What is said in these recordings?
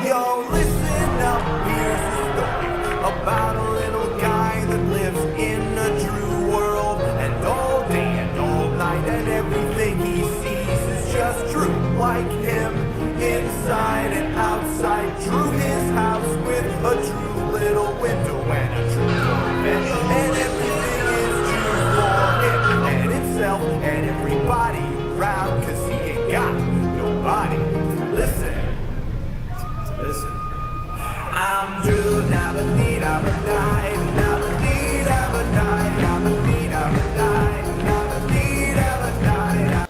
Yo, listen up, here's a story about a little guy that lives in a true world. And all day and all night and everything he sees is just true. Like him, inside and outside, drew his house with a true little window and a true bed. And everything is true for him and himself and everybody around, cause he ain't got nobody to listen. I'm Drew, never need, I'm a night, never need, I'm a night, I'm a need, I'm a night, never need, I'm a night.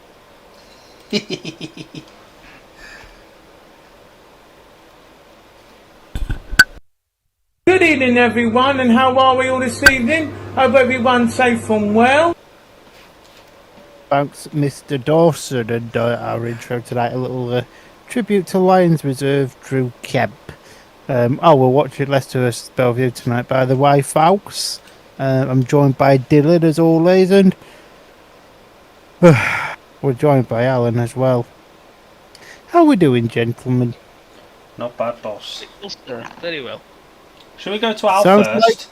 Good evening, everyone, and how are we all this evening? Hope everyone's safe and well. Thanks, Mr. Dawson, and our intro tonight, a little tribute to Lions Reserve Drew Kemp. We're watching Leicester vs Belle Vue tonight, by the way, folks. I'm joined by Dylan, as always, and we're joined by Alan as well. How are we doing, gentlemen? Not bad, boss. Very well. Should we go to Al first?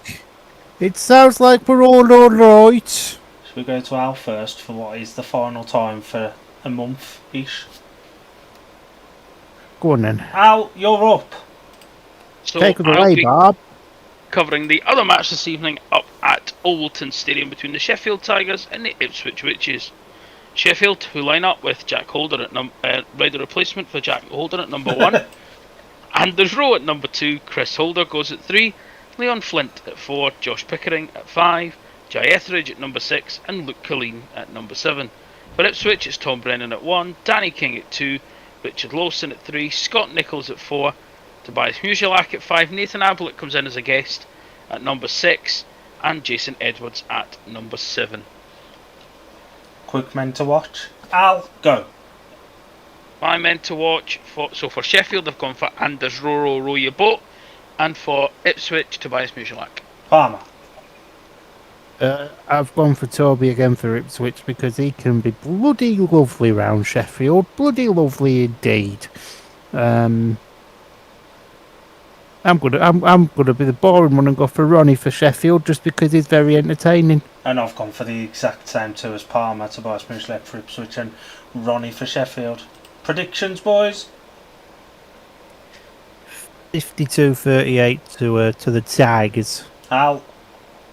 It sounds like we're all right. Should we go to Al first for what is the final time for a month-ish? Go on then. Al, you're up. So Take it I'll away, be Bob. covering the other match this evening up at Oldton Stadium between the Sheffield Tigers and the Ipswich Witches. Sheffield, who line up with Jack Holder at rider replacement for Jack Holder at number 1. Anders Rowe at number 2, Chris Holder goes at 3, Leon Flint at 4, Josh Pickering at 5, Jai Etheridge at number 6, and Luke Colleen at number 7. For Ipswich, it's Tom Brennan at 1, Danny King at 2, Richard Lawson at 3, Scott Nichols at 4, Tobias Musilak at 5, Nathan Ablett comes in as a guest at number 6, and Jason Edwards at number 7. Quick men to watch. Al, go. My men to watch for Sheffield, I've gone for Anders Rowe your boat, and for Ipswich, Tobias Musilak. Palmer. I've gone for Toby again for Ipswich because he can be bloody lovely round Sheffield. Bloody lovely indeed. I'm gonna be the boring one and go for Ronnie for Sheffield just because he's very entertaining. And I've gone for the exact same two as Palmer, Tobias Musilak for Ipswich and Ronnie for Sheffield. Predictions, boys? 52-38 to the Tigers. Al.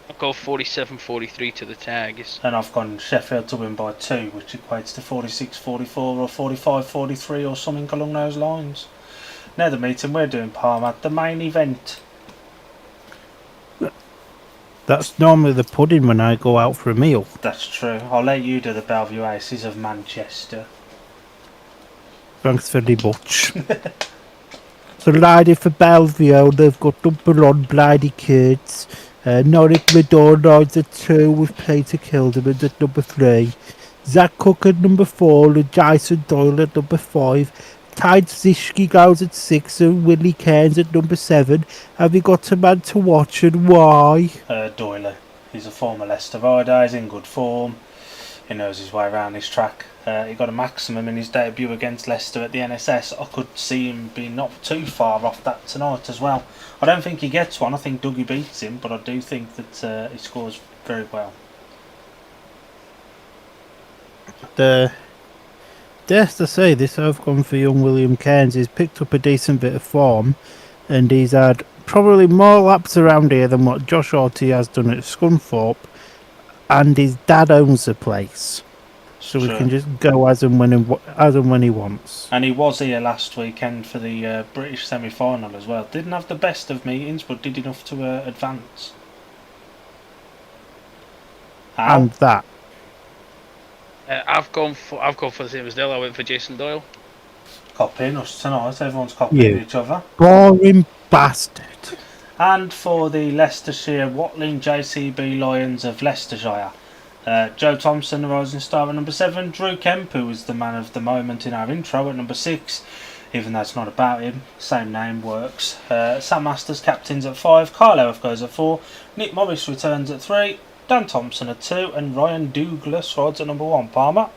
I'll go 47-43 to the Tigers. And I've gone Sheffield to win by 2, which equates to 46-44 or 45-43 or something along those lines. Now the meeting we're doing, Palmer, the main event. That's normally the pudding when I go out for a meal. That's true. I'll let you do the Belle Vue Aces of Manchester. Thanks very much. So riding for Belle Vue, they've got number on Blighty Kids. Norrick Mador rides at 2 with Peter Kilderman at number 3. Zach Cook at number 4 and Jason Doyle at number 5. Tide Zishki goes at 6 and Willie Cairns at number 7. Have you got a man to watch and why? Doyle. He's a former Leicester rider, he's in good form. He knows his way around this track. He got a maximum in his debut against Leicester at the NSS. I could see him being not too far off that tonight as well. I don't think he gets one. I think Dougie beats him, but I do think that he scores very well. Dare to say this, I've gone for young William Cairns. He's picked up a decent bit of form, and he's had probably more laps around here than what Josh Orty has done at Scunthorpe. And his dad owns the place, so True. we can just go as and when he wants. And he was here last weekend for the British semi-final as well. Didn't have the best of meetings, but did enough to advance. Al? And that. I've gone for the same as Dale. I went for Jason Doyle. Copying us tonight. Everyone's copying each other. Boring bastard. And for the Leicestershire Watling JCB Lions of Leicestershire, Joe Thompson, the rising star at number 7, Drew Kemp, who was the man of the moment in our intro at number 6, even though it's not about him, same name works. Sam Masters captains at 5, Kyle Elf goes at 4, Nick Morris returns at 3, Dan Thompson at 2, and Ryan Douglas rides at number 1. Palmer?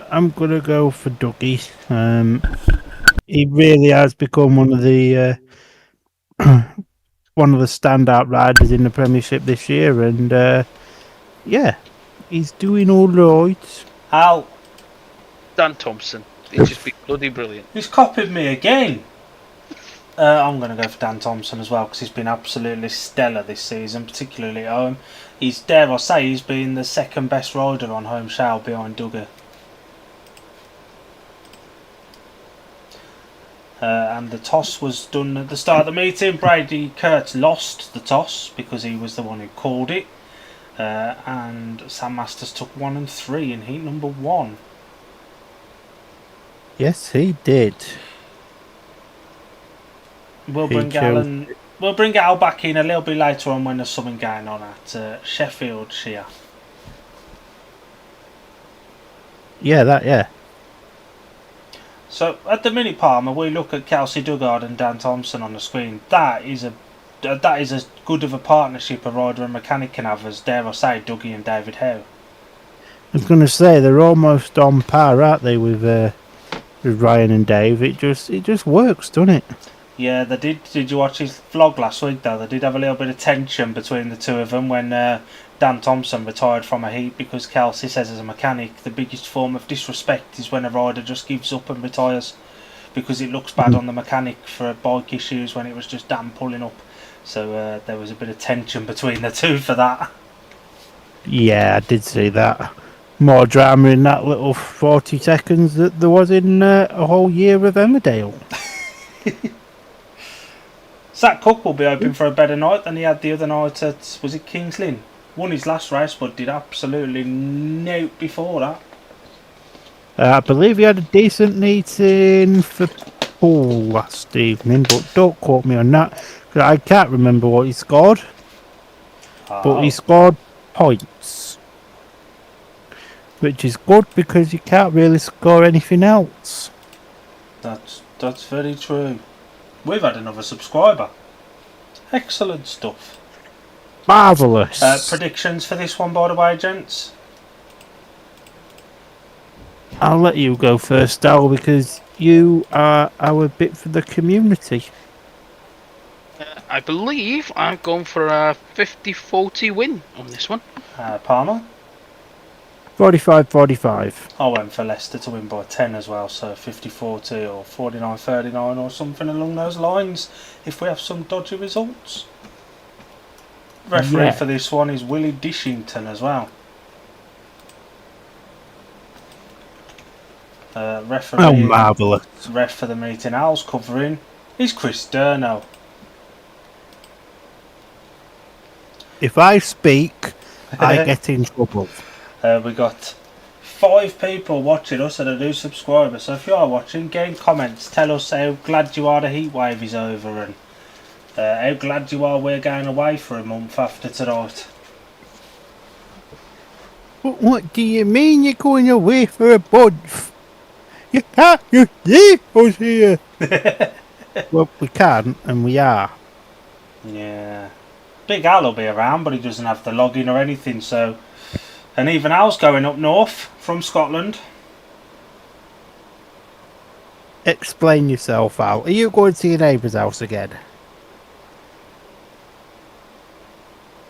I'm going to go for Dougie. He really has become one of the standout riders in the Premiership this year, and yeah, he's doing all right. Al, Dan Thompson. He's just been bloody brilliant. he's copied me again. I'm going to go for Dan Thompson as well because he's been absolutely stellar this season, particularly at home. He's, dare I say, he's been the second best rider on home show behind Duggar. And the toss was done at the start of the meeting. Brady Kurtz lost the toss because he was the one who called it. And Sam Masters took 1 and 3 in heat number 1. Yes, he did. We'll bring Al back in a little bit later on when there's something going on at Sheffield Shire. Yeah. So at the minute, Palmer, we look at Kelsey Dugard and Dan Thompson on the screen. That is as good of a partnership a rider and mechanic can have as, dare I say, Dougie and David Howe. I was going to say they're almost on par, aren't they, with Ryan and Dave? It just works, doesn't it? Yeah, they did. Did you watch his vlog last week, though? They did have a little bit of tension between the two of them when Dan Thompson retired from a heat because Kelsey says as a mechanic the biggest form of disrespect is when a rider just gives up and retires because it looks bad on the mechanic for bike issues when it was just Dan pulling up. So there was a bit of tension between the two for that. Yeah, I did see that. More drama in that little 40 seconds that there was in a whole year of Emmerdale. Zach Cook will be hoping for a better night than he had the other night at, was it Kings Lynn? Won his last race but did absolutely note before that. I believe he had a decent meeting for Paul last evening, but don't quote me on that, because I can't remember what he scored. But he scored points, which is good because you can't really score anything else. That's very true. We've had another subscriber. Excellent stuff. Marvellous. Predictions for this one, by the way, gents? I'll let you go first, Al, because you are our bit for the community. I believe I'm going for a 50-40 win on this one. Palmer? 45-45. I went for Leicester to win by 10 as well, so 50-40 or 49-39 or something along those lines if we have some dodgy results. Referee for this one is Willie Dishington as well. Referee, marvellous. Ref for the meeting Al's covering is Chris Durno. If I speak, I get in trouble. We got 5 people watching us and a new subscriber, so if you are watching, get in comments, tell us how glad you are the heatwave is over and how glad you are we're going away for a month after tonight. But what do you mean you're going away for a month? You can't just leave us here. Well, we can, and we are. Yeah. Big Al will be around, but he doesn't have the login or anything, so... And even Al's going up north from Scotland. Explain yourself, Al. Are you going to your neighbour's house again?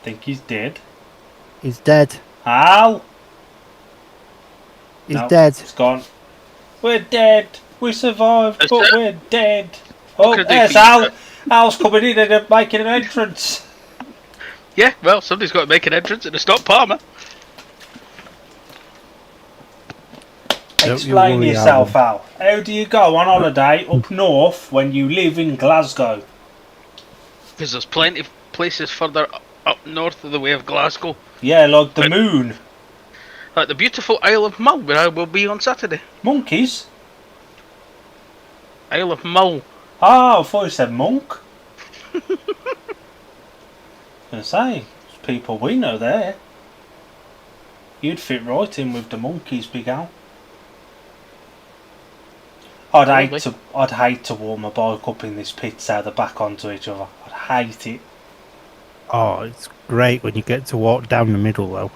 Think he's dead. He's dead. Al! He's dead. It's gone. We're dead. We survived, That's but it. we're dead. Oh, could they there's be- Al. Al's coming in and making an entrance. Yeah, well, somebody's got to make an entrance and it's not Palmer. Don't you Explain worry, yourself, Al. How do you go on holiday up north when you live in Glasgow? Because there's plenty of places further up north of the way of Glasgow. Yeah, like the moon. Like the beautiful Isle of Mull, where I will be on Saturday. Monkeys? Isle of Mull. Oh, I thought you said monk. I was going to say, there's people we know there. You'd fit right in with the monkeys, Big Al. I'd hate to warm a bike up in this pit so they're back onto each other. I'd hate it. Oh, it's great when you get to walk down the middle, though.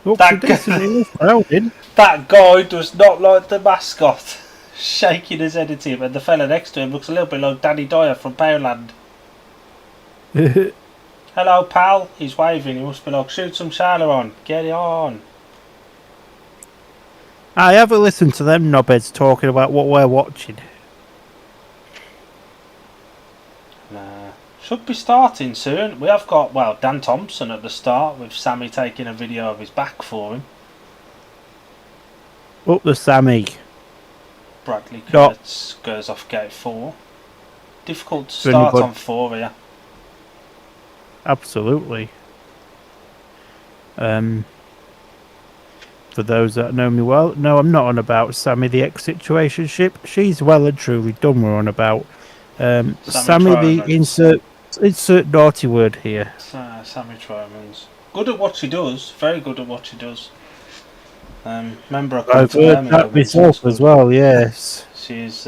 Looks That decent. It was crowded. That guy does not like the mascot. Shaking his head at him, and the fella next to him looks a little bit like Danny Dyer from Poundland. Hello, pal. He's waving. He must be like, shoot some sailor on. Get it on. I haven't listened to them knobheads talking about what we're watching. Nah. Should be starting soon. We have got, well, Dan Thompson at the start, with Sammy taking a video of his back for him. Up the Sammy. Bradley No. Kurtz goes off gate 4. Difficult to For start anybody- on 4 here. Absolutely. For those that know me well, no, I'm not on about Sammy the ex-situationship. She's well and truly done. We're on about Sammy the insert naughty word here. Sammy Tromans. Good at what she does. Very good at what she does. Remember I come I've to heard Birmingham that and myself said as well. Yes. She's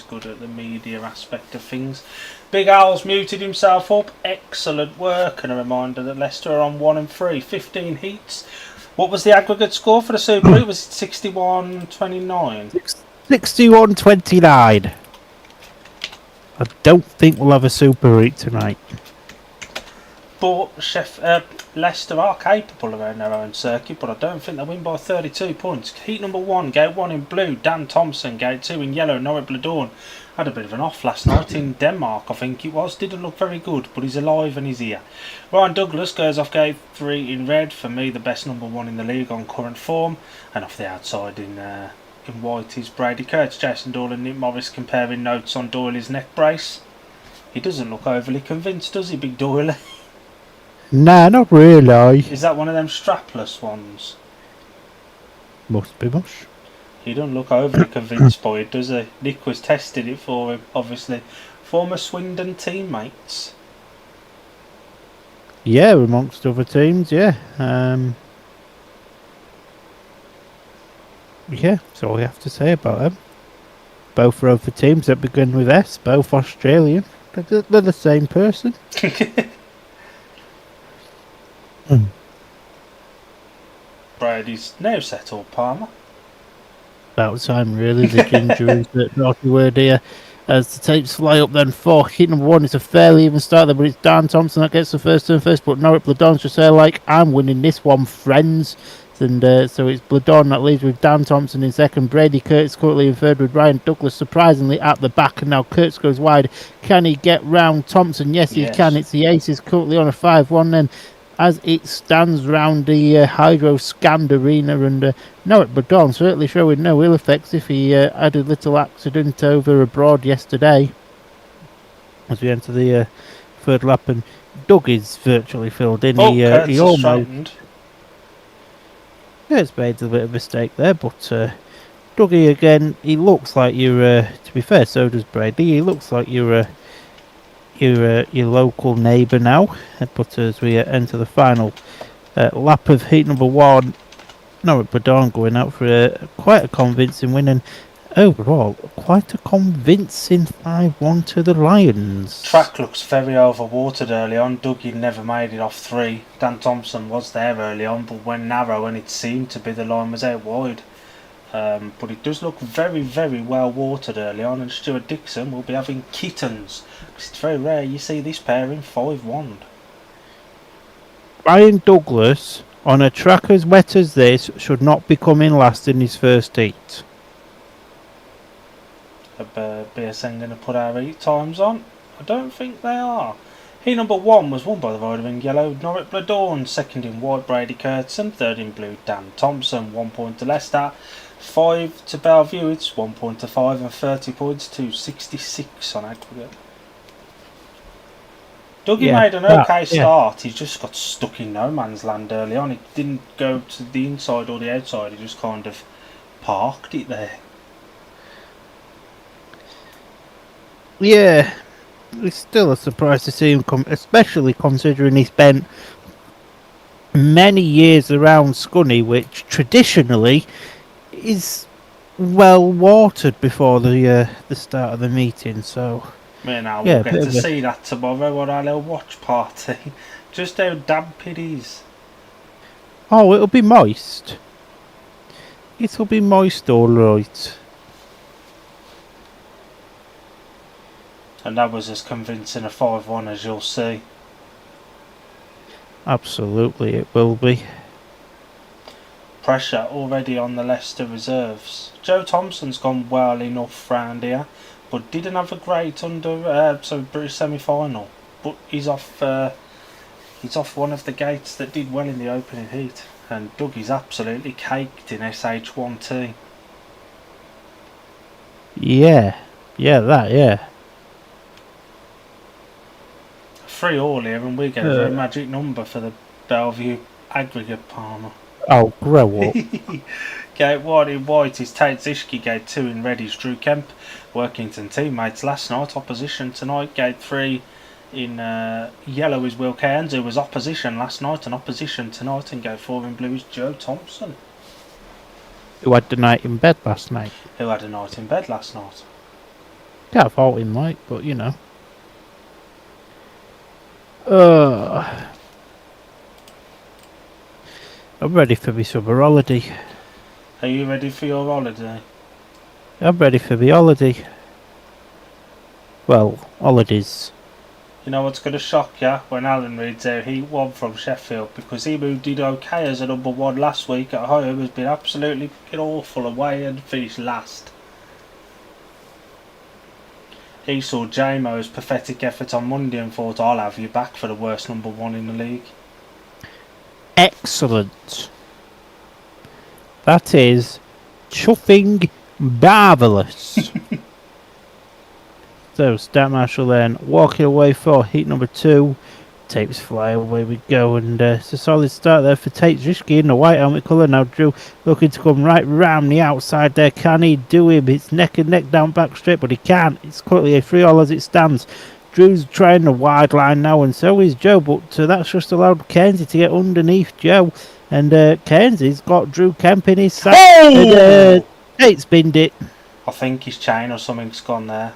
good at the media aspect of things. Big Al's muted himself up. Excellent work, and a reminder that Leicester are on 1 and 3. 15 heats. What was the aggregate score for the Super League? Was it 61-29? 61-29. I don't think we'll have a Super Heat tonight. But Leicester are capable around their own circuit, but I don't think they'll win by 32 points. Heat number 1, gate 1 in blue, Dan Thompson. Gate 2 in yellow, Norwich Bladorn. Had a bit of an off last night in Denmark, I think it was. Didn't look very good, but he's alive and he's here. Ryan Douglas goes off gate 3 in red. For me, the best number 1 in the league on current form. And off the outside in white is Brady Kurtz. Jason Doyle and Nick Morris comparing notes on Doyley's neck brace. He doesn't look overly convinced, does he, Big Doyle? Nah, not really. Is that one of them strapless ones? Must be mush. He doesn't look overly convinced by it, does he? Nick was testing it for him, obviously. Former Swindon teammates. Yeah, amongst other teams, yeah. Yeah, that's all we have to say about them. Both are over teams that begin with S, both Australian. They're the same person. Brady's now settled, Palmer. About time, really. The ginger is the naughty word here. As the tapes fly up, then 4. Heat number 1 is a fairly even start there, but it's Dan Thompson that gets the first turn first. But Norwich Bladon's just there, like, I'm winning this one, friends. And so it's Bladon that leads with Dan Thompson in second. Brady Kurtz currently in third with Ryan Douglas surprisingly at the back. And now Kurtz goes wide. Can he get round Thompson? Yes, he can. It's the Aces currently on a 5-1 then. As it stands round the Hydro Scanned Arena, and Norwich Bladon certainly showing no ill effects if he had a little accident over abroad yesterday. As we enter the third lap, and Doug is virtually filled in. Kurtz He has almost straightened. it's made a bit of a mistake there, but Dougie again. He looks like you're. To be fair, so does Brady. He looks like you're your local neighbour now. But as we enter the final lap of heat number 1, Norwich Bladon going out for quite a convincing win, and overall quite a convincing 5-1 to the Lions. Track looks very overwatered early on. Dougie never made it off 3. Dan Thompson was there early on, but went narrow, and it seemed to be the line was out wide. But it does look very, very well watered early on, and Stuart Dixon will be having kittens. It's very rare you see this pair in 5-1. Ryan Douglas, on a track as wet as this, should not be coming last in his first heat. BSN going to put our heat times on? I don't think they are. Heat number 1 was won by the rider in yellow, Norwich Bladorn. Second in white, Brady Kurtz. And third in blue, Dan Thompson. 1 point to Leicester. 5 to Belle Vue. It's 1 point to 5 and 30 points to 66 on aggregate. Dougie made an okay start. He just got stuck in no man's land early on. He didn't go to the inside or the outside. He just kind of parked it there. Yeah, it's still a surprise to see him come, especially considering he spent many years around Scunny, which traditionally is well watered before the start of the meeting. So Me and Al will get to see that tomorrow on our little watch party. Just how damp it is. Oh, it'll be moist. It'll be moist, all right. And that was as convincing a 5-1 as you'll see. Absolutely, it will be. Pressure already on the Leicester reserves. Joe Thompson's gone well enough round here, but didn't have a great British semi-final. But he's off one of the gates that did well in the opening heat, and Dougie's absolutely caked in SH1T. Yeah, yeah. 3 all here, and we get a very magic number for the Belle Vue aggregate palmer. Oh, grow up. Gate 1 in white is Tate Zishki. Gate 2 in red is Drew Kemp. Workington teammates last night, opposition tonight. Gate 3 in yellow is Will Cairns, who was opposition last night and opposition tonight. And gate 4 in blue is Joe Thompson, Who had the night in bed last night. who had a night in bed last night. Can't fault him, like, but you know. I'm ready for my summer holiday. Are you ready for your holiday? I'm ready for my holiday. Well, holidays. You know what's going to shock you when Alan reads out Heat 1 from Sheffield, because he who did okay as a number 1 last week at home has been absolutely fucking awful away and finished last. He saw J-Mo's pathetic effort on Monday and thought, I'll have you back for the worst number 1 in the league. Excellent. That is chuffing marvellous. So, Stat Marshall then walking away for heat number 2. Tapes fly, away we go, and it's a solid start there for Tate Zishki in the white helmet colour. Now Drew looking to come right round the outside there. Can he do him? It's neck and neck down back straight, but he can't. It's currently a 3-all as it stands. Drew's trying the wide line now, and so is Joe, but that's just allowed Kenzie to get underneath Joe. And Kenzie's got Drew Kemp in his side. Oh! And Tate's binned it. I think his chain or something's gone there.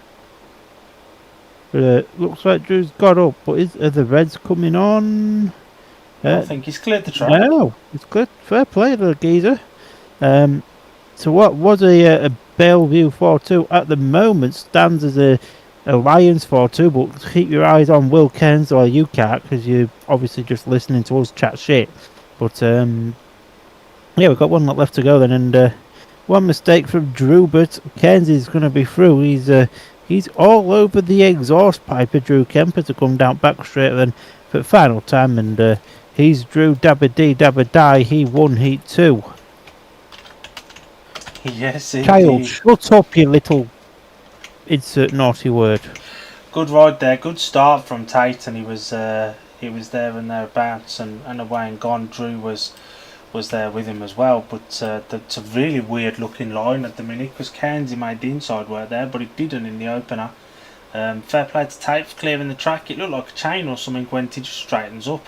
Looks like Drew's got up, but are the Reds coming on? I think he's cleared the track. No, it's good. Fair play, the geezer. So what was a Belle Vue 4-2 at the moment stands as a Lions 4-2, but keep your eyes on Will Cairns, or you can't, because you're obviously just listening to us chat shit. But yeah, we've got one left to go then, and one mistake from Drew, but Cairns is going to be through. He's all over the exhaust pipe of Drew Kemper to come down back straight then for the final time, and he's Drew Dabba Dee Dabba Die. He won heat 2. Yes, Child, indeed. shut up, you little insert naughty word. Good ride there, good start from Tate, and he was there and thereabouts and away and gone. Drew was there with him as well, but it's a really weird looking line at the minute, because Cairns made the inside work there, but it didn't in the opener. Fair play to Tate for clearing the track. It looked like a chain or something when it just straightens up,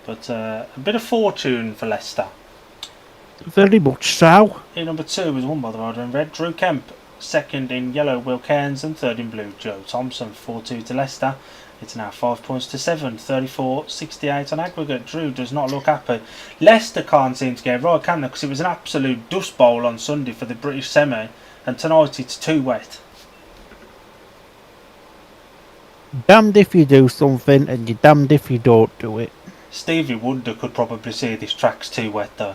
but a bit of fortune for Leicester. Very much so. Heat number 2 was won by the rider in red, Drew Kemp. Second in yellow, Will Cairns, and third in blue, Joe Thompson. 4-2 to Leicester. It's now 5 points to 7, 34-68 on aggregate. Drew does not look happy. Leicester can't seem to get right, can they? Because it was an absolute dust bowl on Sunday for the British semi, and tonight it's too wet. Damned if you do something, and you're damned if you don't do it. Stevie Wonder could probably see this track's too wet though.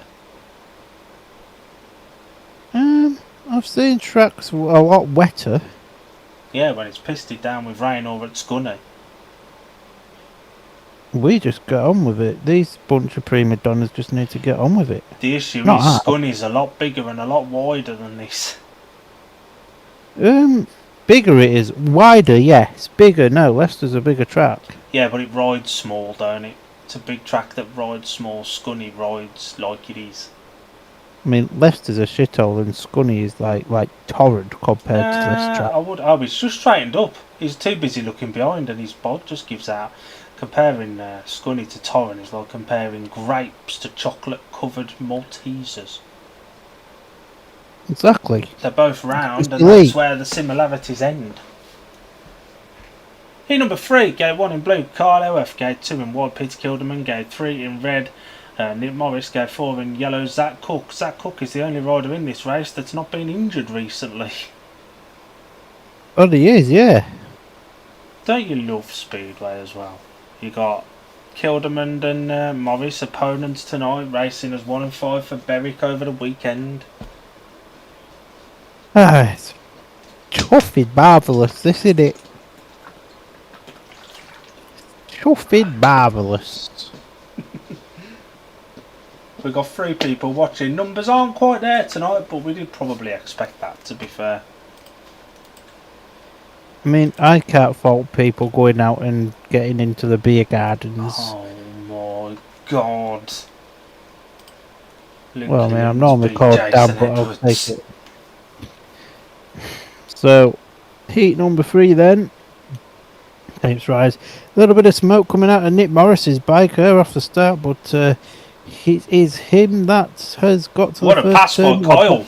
I've seen tracks a lot wetter. Yeah, when it's pissed it down with rain over at Scunny. We just get on with it. These bunch of prima donnas just need to get on with it. The issue Not is that. Scunny's a lot bigger and a lot wider than this. Bigger it is. Wider, yes. Bigger, no. Leicester's a bigger track. Yeah, but it rides small, don't it? It's a big track that rides small. Scunny rides like it is. I mean, Leicester's a shithole and Scunny is like torrent compared to this track. He's just straightened up. He's too busy looking behind, and his bod just gives out. Comparing Scunny to Torrent is like comparing grapes to chocolate-covered Maltesers. Exactly. They're both round, It's and elite. that's where the similarities end. Heat number 3, gate 1 in blue, Carl Oweff, gate 2 in white, Peter Kilderman, gate 3 in red, Nick Morris gave 4 in yellow. Zach Cook. Zach Cook is the only rider in this race that's not been injured recently. Oh, he is, yeah. Don't you love Speedway as well? You got Kilderman and Morris opponents tonight, racing as 1 and 5 for Berwick over the weekend. It's chuffing marvellous, this, isn't it? Chuffing marvellous. We've got 3 people watching. Numbers aren't quite there tonight, but we did probably expect that, to be fair. I mean, I can't fault people going out and getting into the beer gardens. Oh my god. Well, I mean, I'm normally called down, but I'll take it. So, heat number 3 then. Thanks, Rise. A little bit of smoke coming out of Nick Morris's bike there off the start, but it is him that has got to what the a pass first for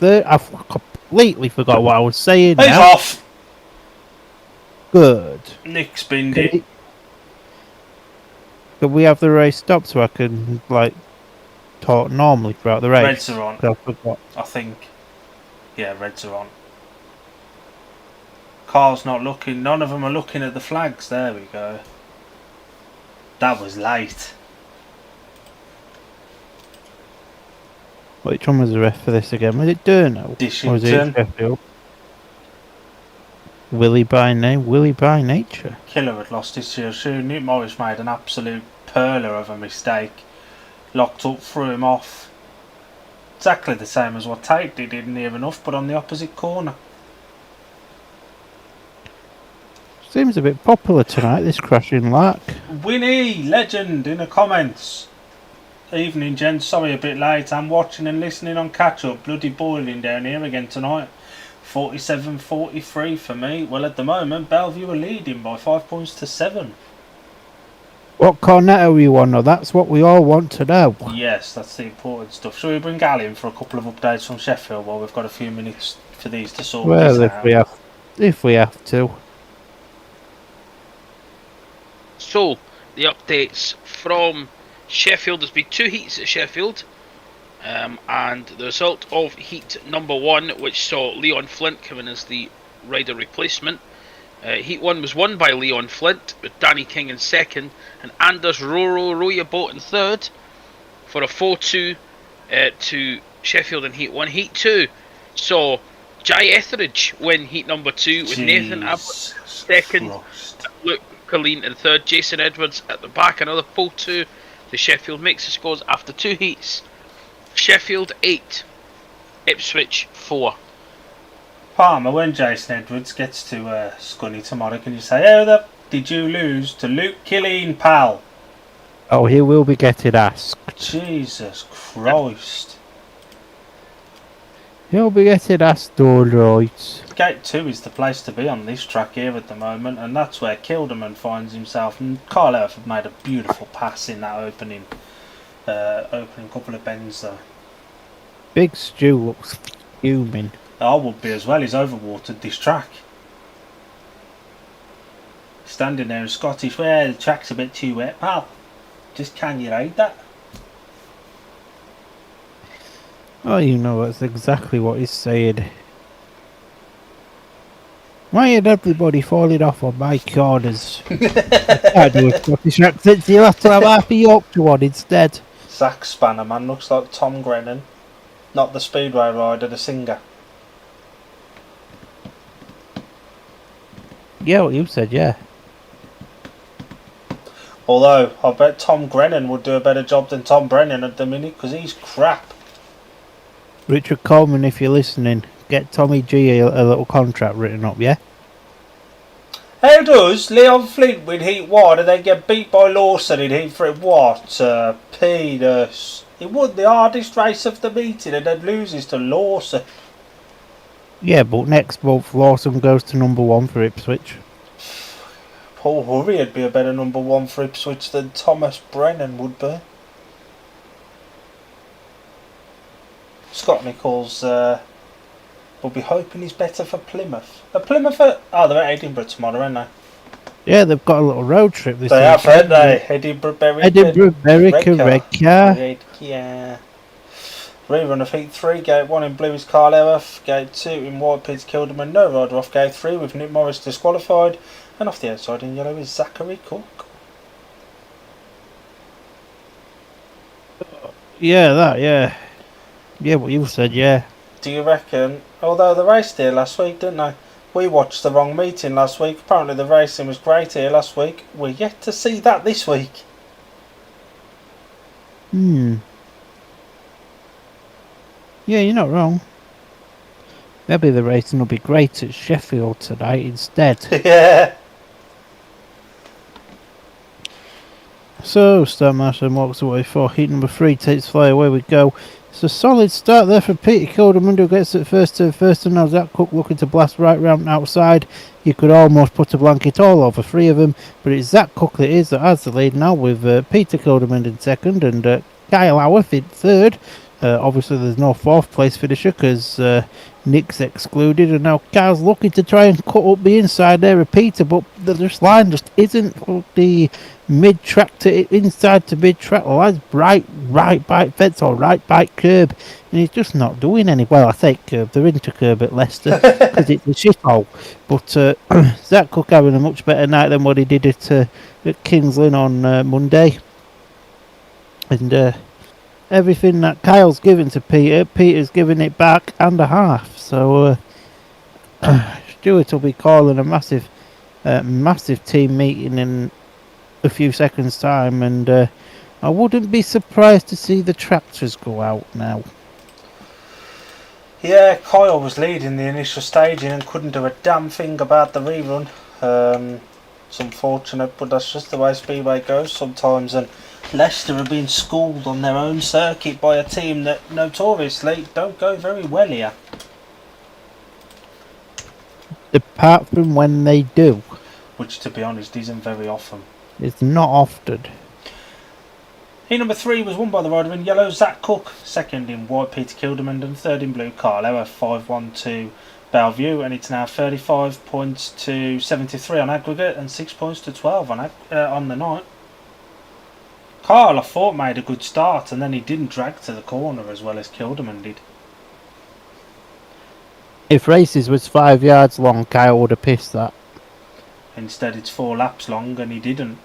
Kyle. I've completely forgot what I was saying He's now. off. Good. Nick spinned it. Can we have the race stopped so I can, like, talk normally throughout the race? Reds are on, I forgot. I think. Yeah, reds are on. Carl's not looking. None of them are looking at the flags. There we go. That was late. Which one was the ref for this again? Was it Durno? Or was it Dishington. Sheffield? Willie by name, Willie by nature. Killer had lost his shield shoe. Nick Morris made an absolute perler of a mistake. Locked up, threw him off. Exactly the same as what Tate did near enough, but on the opposite corner. Seems a bit popular tonight, this crashing lark. Winnie, legend, in the comments. Evening, gents. Sorry a bit late. I'm watching and listening on catch up. Bloody boiling down here again tonight. 47-43 for me. Well, at the moment, Belle Vue are leading by 5 points to 7. What cornetto you want? That's what we all want to know. Yes, that's the important stuff. Shall we bring Gal in for a couple of updates from Sheffield while we've got a few minutes for these to sort Well, this if out? we have to. So, the updates from Sheffield. There's been 2 heats at Sheffield. And the result of heat number 1, which saw Leon Flint come in as the rider replacement. Heat 1 was won by Leon Flint, with Danny King in second, and Anders Royabot in third, for a 4-2 to Sheffield in Heat 1. Heat 2 saw Jai Etheridge win Heat number 2, with Nathan Abbott second, Luke Colleen in third, Jason Edwards at the back. Another 4-2 to Sheffield. Makes the scores after 2 heats. Sheffield 8, Ipswich 4. Palmer, when Jason Edwards gets to Scunny tomorrow, can you say, how the did you lose to Luke Killeen, pal? Oh, he will be getting asked. Jesus Christ. He'll be getting asked, alright. Gate 2 is the place to be on this track here at the moment, and that's where Kilderman finds himself. And Carl have made a beautiful pass in that opening couple of bends there. Big Stu looks fuming. I would be as well. He's overwatered this track. Standing there in Scottish, well, the track's a bit too wet, pal. Just can you ride that? Oh, you know, that's exactly what he's saying. Why had everybody falling off on my corners? I do a Scottish accent, so you'll have to have half a Yorkshire one instead. Zach Spannerman looks like Tom Grennan. Not the Speedway rider, the singer. Yeah, what you said, yeah. Although, I bet Tom Grennan would do a better job than Tom Brennan at the minute, because he's crap. Richard Coleman, if you're listening, get Tommy G a little contract written up, yeah? How does Leon Flint win Heat 1 and then get beat by Lawson in Heat 3? What a penis. He won the hardest race of the meeting and then loses to Lawson. Yeah, but next month Lawson goes to number 1 for Ipswich. Paul Hurry would be a better number 1 for Ipswich than Thomas Brennan would be. Scott Nichols will be hoping he's better for Plymouth. Plymouth they're at Edinburgh tomorrow, aren't they? Yeah, they've got a little road trip this They have, weekend. haven't they? Edinburgh, Berwick, Edinburgh, Berwick, and Redcar. Redcar. Rerun of Heat 3, Gate 1 in Blue is Carl Earth, Gate 2 in White Peter Kilderman, no rider off Gate 3 with Nick Morris disqualified, and off the outside in yellow is Zachary Cook. Yeah, Yeah, what you said, yeah. Do you reckon, although they raced here last week, didn't they? We watched the wrong meeting last week, apparently the racing was great here last week, we're yet to see that this week. Yeah, you're not wrong. Maybe the racing will be great at Sheffield tonight instead. Yeah. So, Starmaster walks away for heat number 3, takes fly, away we go. It's a solid start there for Peter Kilderman, who gets it first, and now Zach Cook looking to blast right round outside. You could almost put a blanket all over 3 of them, but it's Zach Cook that has the lead now, with Peter Kilderman in second and Kyle Howarth in third. Obviously there's no 4th place finisher because Nick's excluded, and now Kyle's looking to try and cut up the inside there of Peter, but the line just isn't the mid-track to inside to mid-track. The line's right bike fence or right bike curb, and he's just not doing any well. I say curb, they're into curb at Leicester because it's a shithole, but Zach Cook having a much better night than what he did at Kings Lynn on Monday, and everything that Kyle's given to Peter, Peter's giving it back and a half. So Stuart will be calling a massive team meeting in a few seconds' time, and I wouldn't be surprised to see the tractors go out now. Yeah, Kyle was leading the initial staging and couldn't do a damn thing about the rerun. It's unfortunate, but that's just the way Speedway goes sometimes, and Leicester are being schooled on their own circuit by a team that notoriously don't go very well here. Apart from when they do. Which, to be honest, isn't very often. It's not often. Heat number 3 was won by the rider in yellow, Zach Cook. Second in white, Peter Kilderman, and third in blue, Carl Ewer. 5-1 to Belle Vue, and it's now 35 points to 73 on aggregate and 6 points to 12 on the night. Carl, I thought, made a good start, and then he didn't drag to the corner as well as Kilderman did. If races was 5 yards long, Kyle would have pissed that. Instead it's 4 laps long, and he didn't.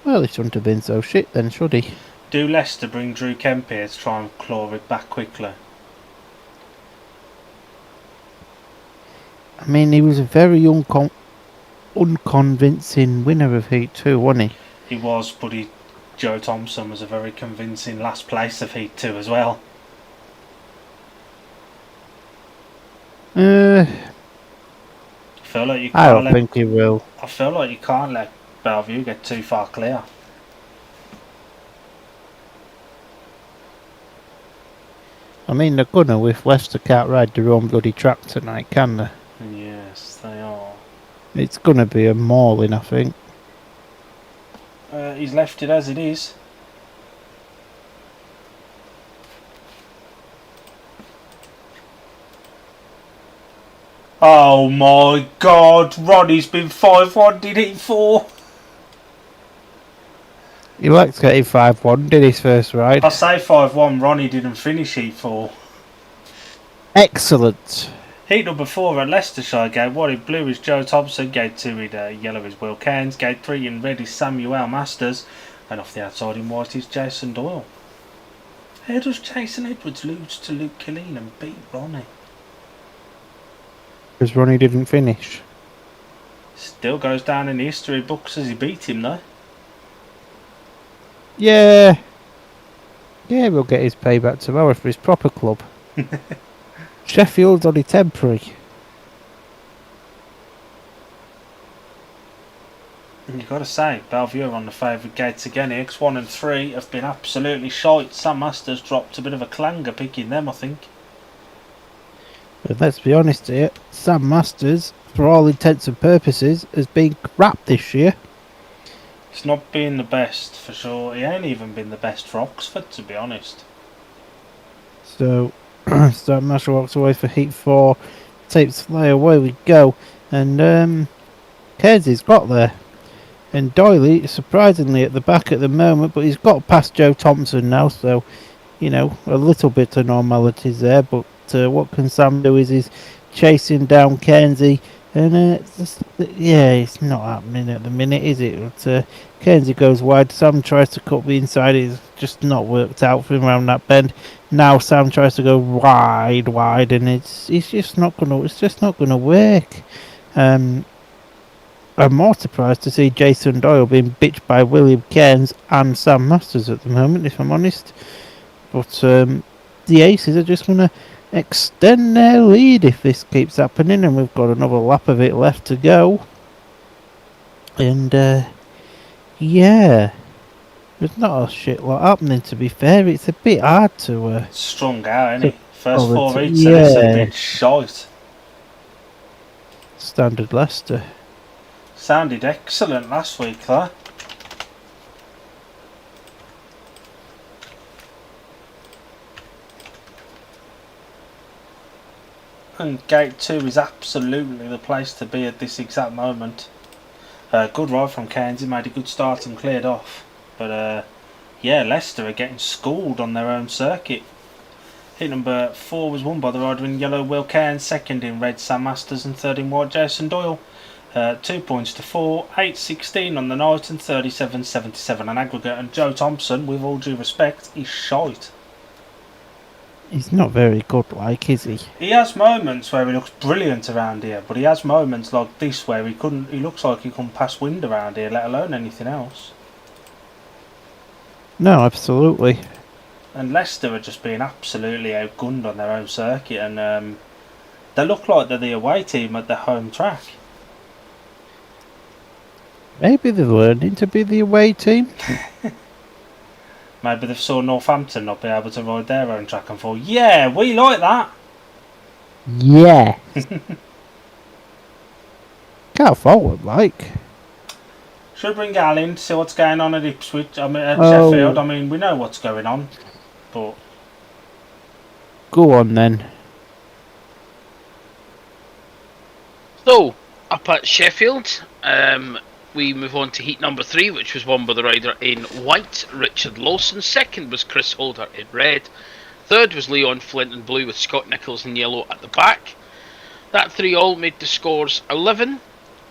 Well, he shouldn't have been so shit then, should he? Do Leicester bring Drew Kemp here to try and claw it back quickly? I mean, he was a very unconvincing winner of Heat 2, wasn't he? He was, but Joe Thompson was a very convincing last place of Heat 2 as well. I don't think he will. I feel like you can't let Belle Vue get too far clear. I mean, they're gonna if Leicester can't ride their own bloody track tonight, can they? Yes, they are. It's gonna be a mauling, I think. He's left it as it is. Oh my god, Ronnie's been 5-1, did he 4? He likes getting 5-1, did his first ride. I say 5-1, Ronnie didn't finish Heat 4. Excellent. Heat number 4 at Leicestershire, Gate 1 in blue is Joe Thompson, Gate 2 in yellow is Will Cairns, Gate 3 in red is Samuel Masters, and off the outside in white is Jason Doyle. How does Jason Edwards lose to Luke Killeen and beat Ronnie? Because Ronnie didn't finish. Still goes down in the history books as he beat him though. Yeah. Yeah, we'll get his payback tomorrow for his proper club. Sheffield's only temporary. And you've got to say, Belle Vue are on the favourite gates again here, 'cause 1 and 3 have been absolutely shite. Sam Masters dropped a bit of a clanger picking them, I think. But let's be honest here, Sam Masters, for all intents and purposes, has been crap this year. It's not been the best, for sure. He ain't even been the best for Oxford, to be honest. So, Sam Masters walks away for Heat 4, takes fly, away we go. And Kearnsey's got there. And Doyley, surprisingly, at the back at the moment, but he's got past Joe Thompson now, so, you know, a little bit of normality's there. But what can Sam do is he's chasing down Kearnsey, and it's not happening at the minute, is it? But Kearnsey goes wide, Sam tries to cut the inside, it's just not worked out for him around that bend. Now Sam tries to go wide, and it's just not gonna work. I'm more surprised to see Jason Doyle being bitched by William Cairns and Sam Masters at the moment, if I'm honest. But the Aces are just going to extend their lead if this keeps happening, and we've got another lap of it left to go. And yeah, there's not a shit lot happening, to be fair. It's a bit hard to... Strung out, isn't it? First 4 quality, heats, and it's a bit shite. Standard Leicester. Sounded excellent last week, though. And gate 2 is absolutely the place to be at this exact moment. Good ride from Cairns, he made a good start and cleared off. But yeah, Leicester are getting schooled on their own circuit. Heat number 4 was won by the rider in yellow, Will Cairns, second in red, Sam Masters, and third in white, Jason Doyle. 2 points to 4, 8.16 on the night, and 37.77 on aggregate. And Joe Thompson, with all due respect, is shite. He's not very good, like, is he? He has moments where he looks brilliant around here, but he has moments like this where he looks like he couldn't pass wind around here, let alone anything else. No, absolutely. And Leicester are just being absolutely outgunned on their own circuit, and they look like they're the away team at their home track. Maybe they're learning to be the away team. Maybe they've saw Northampton not be able to ride their own track and thought, yeah, we like that. Yeah. Can't forward, like. Should we bring Al in to see what's going on at Ipswich? I mean, at Sheffield. I mean, we know what's going on, but go on then. So, up at Sheffield, we move on to heat number 3, which was won by the rider in white, Richard Lawson. Second was Chris Holder in red. Third was Leon Flint in blue, with Scott Nichols in yellow at the back. That 3 all made the scores 11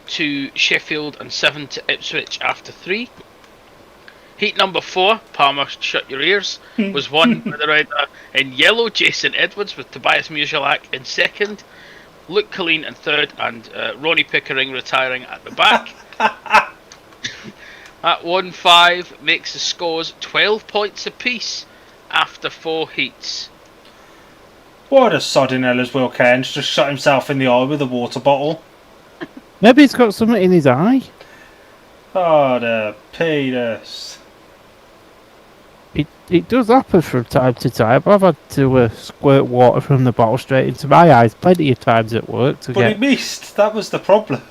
to Sheffield and 7 to Ipswich after 3. Heat number 4, Palmer, shut your ears, was won by the rider in yellow, Jason Edwards, with Tobias Muzalak in second, Luke Colleen in third, and Ronnie Pickering retiring at the back. That 1-5 makes the scores 12 points apiece after 4 heats. what a sodding hell as Will Cairns just shot himself in the eye with a water bottle. Maybe he's got something in his eye. Oh, the penis. It does happen from time to time. I've had to squirt water from the bottle straight into my eyes plenty of times at work. But he missed, that was the problem.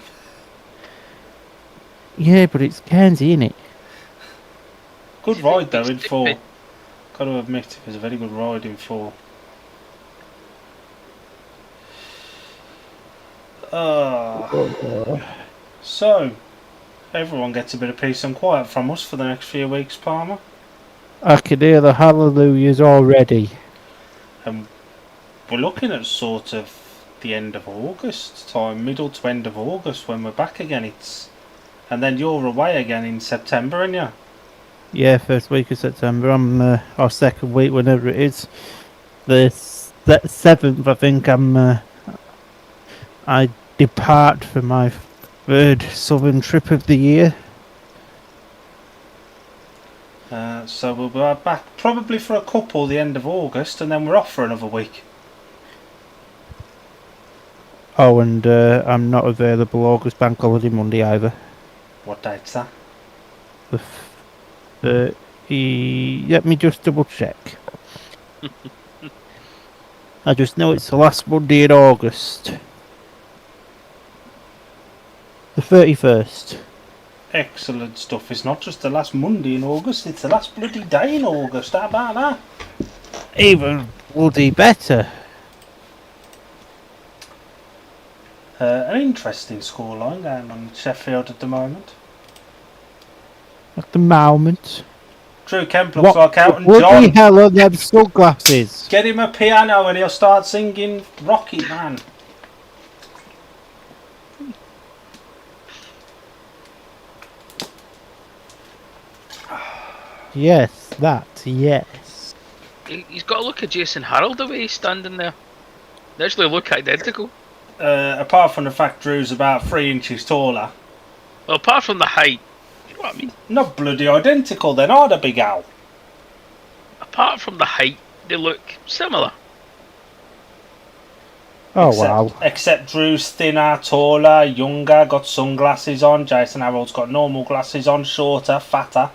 Yeah, but it's Cairnsey, innit? Good ride though in 4. Got to admit, it was a very good ride in 4. So, everyone gets a bit of peace and quiet from us for the next few weeks, Palmer. I can hear the hallelujahs already. And we're looking at sort of the end of August time, middle to end of August when we're back again. And then you're away again in September, aren't you? Yeah, first week of September. I'm or second week, whenever it is. The 7th, I think. I depart for my 3rd southern trip of the year. So we'll be back probably for a couple the end of August, and then we're off for another week. Oh, and I'm not available August Bank Holiday Monday either. What date's that? Let me just double check. I just know it's the last Monday in August. The 31st. Excellent stuff. It's not just the last Monday in August, it's the last bloody day in August. How about that? Even bloody better. An interesting scoreline going on in Sheffield at the moment. At the moment. Drew Kemp looks like Elton What the John. hell are them sunglasses? Get him a piano and he'll start singing Rocket Man. Yes, yes. He's got to look at Jason Harold the way he's standing there. They actually look identical. Apart from the fact Drew's about 3 inches taller. Well, apart from the height, you know what I mean? Not bloody identical then, are they, Big Al? Apart from the height, they look similar. Oh, wow. Except Drew's thinner, taller, younger, got sunglasses on. Jason Harold's got normal glasses on, shorter, fatter.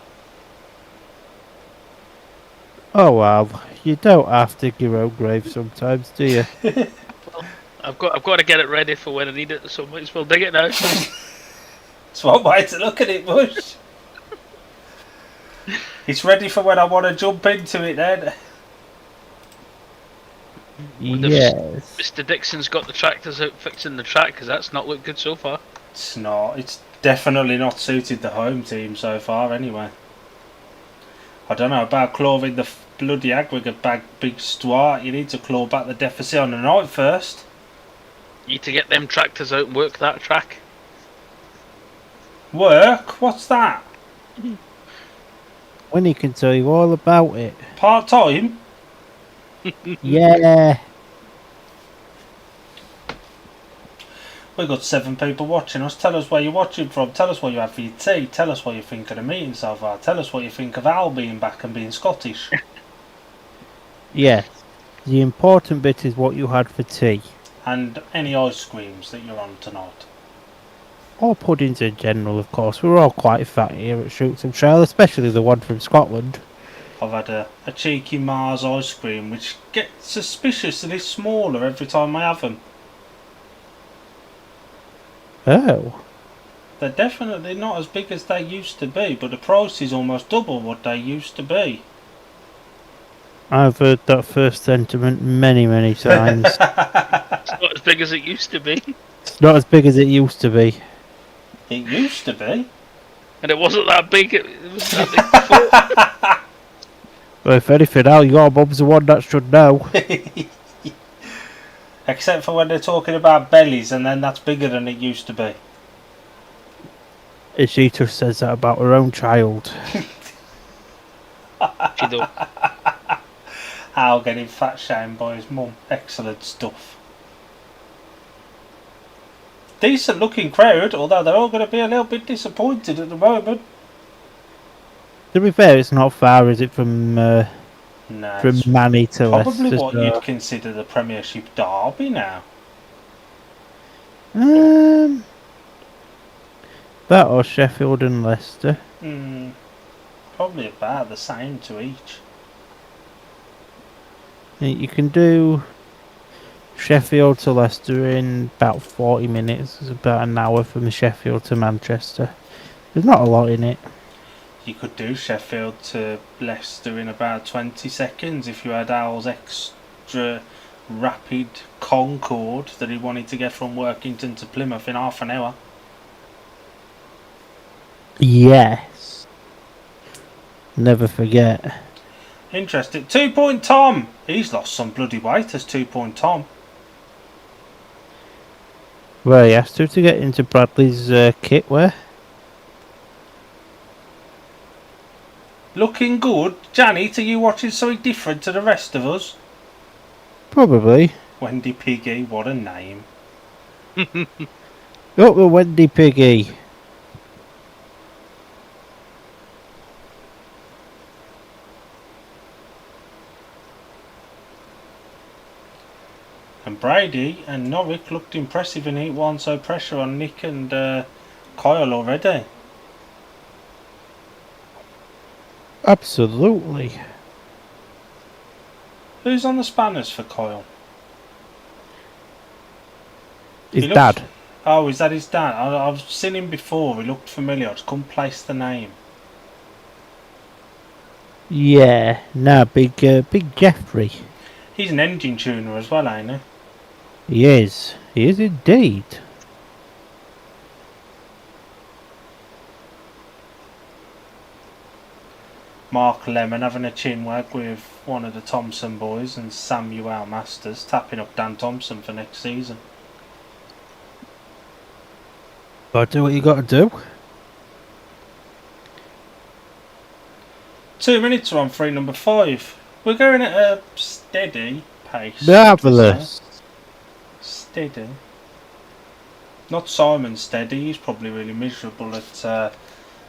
Oh, wow. You don't have to dig your own grave sometimes, do you? I've got to get it ready for when I need it, so might as well dig it now. It's one way to look at it, Bush. It's ready for when I want to jump into it then. Yes. Mr. Dixon's got the tractors out fixing the track because that's not looked good so far. It's not. It's definitely not suited the home team so far anyway. I don't know about clawing the bloody aggregate back, Big Stuart. You need to claw back the deficit on the night first. You need to get them tractors out and work that track. Work? What's that? Winnie can tell you all about it. Part-time? Yeah. We've got 7 people watching us. Tell us where you're watching from. Tell us what you have for your tea. Tell us what you think of the meeting so far. Tell us what you think of Al being back and being Scottish. Yes. The important bit is what you had for tea. And any ice creams that you're on tonight. Or puddings in general, of course. We're all quite fat here at Shoots and Trail, especially the one from Scotland. I've had a cheeky Mars ice cream which gets suspiciously smaller every time I have them. Oh. They're definitely not as big as they used to be, but the price is almost double what they used to be. I've heard that first sentiment many, many times. It's not as big as it used to be. It's not as big as it used to be. It used to be. And it wasn't that big. It was that big before. Well, if anything, Al, your mum's the one that should know. Except for when they're talking about bellies, and then that's bigger than it used to be. She just says that about her own child. She don't. Al getting fat shamed by his mum. Excellent stuff. Decent looking crowd, although they're all going to be a little bit disappointed at the moment. To be fair, it's not far, is it, from No, it's Manny to probably Leicester? what you'd consider the Premiership derby now. That or Sheffield and Leicester. Probably about the same to each. You can do Sheffield to Leicester in about 40 minutes. It's about an hour from Sheffield to Manchester. There's not a lot in it. You could do Sheffield to Leicester in about 20 seconds if you had Al's extra rapid Concorde that he wanted to get from Workington to Plymouth in half an hour. Yes. Never forget. Interesting. 2 Point Tom! He's lost some bloody weight as 2 Point Tom. Well, he asked her to get into Bradley's kitwear. Looking good. Janet, are you watching something different to the rest of us? Probably. Wendy Piggy, what a name. Oh, the Wendy Piggy. And Brady and Norwick looked impressive in Heat 1, so pressure on Nick and Kyle already. Absolutely. Who's on the spanners for Kyle? His He looks- dad. Oh, is that his dad? I've seen him before, he looked familiar, I just couldn't place the name. Yeah. No, big Jeffrey. He's an engine tuner as well, ain't he? He is. He is indeed. Mark Lemon having a chinwag with one of the Thompson boys, and Samuel Masters tapping up Dan Thompson for next season. Gotta do what you gotta do. 2 minutes are on free number 5. We're going at a steady pace. Marvellous. Steady. Not Simon steady, he's probably really miserable at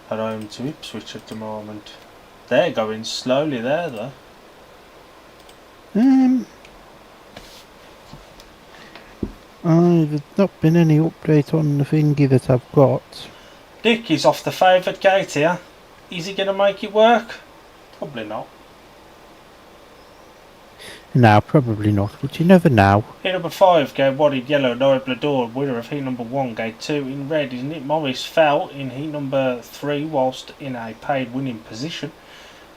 home to Ipswich at the moment. They're going slowly there though. There's not been any update on the thingy that I've got. Dick is off the favoured gate here. Is he going to make it work? Probably not. No, probably not, but you never know. Heat number 5 gave Waddy yellow, Noel Blador. Winner of heat number 1 gave 2 in red. Is Nick Morris fell in heat number 3 whilst in a paid winning position.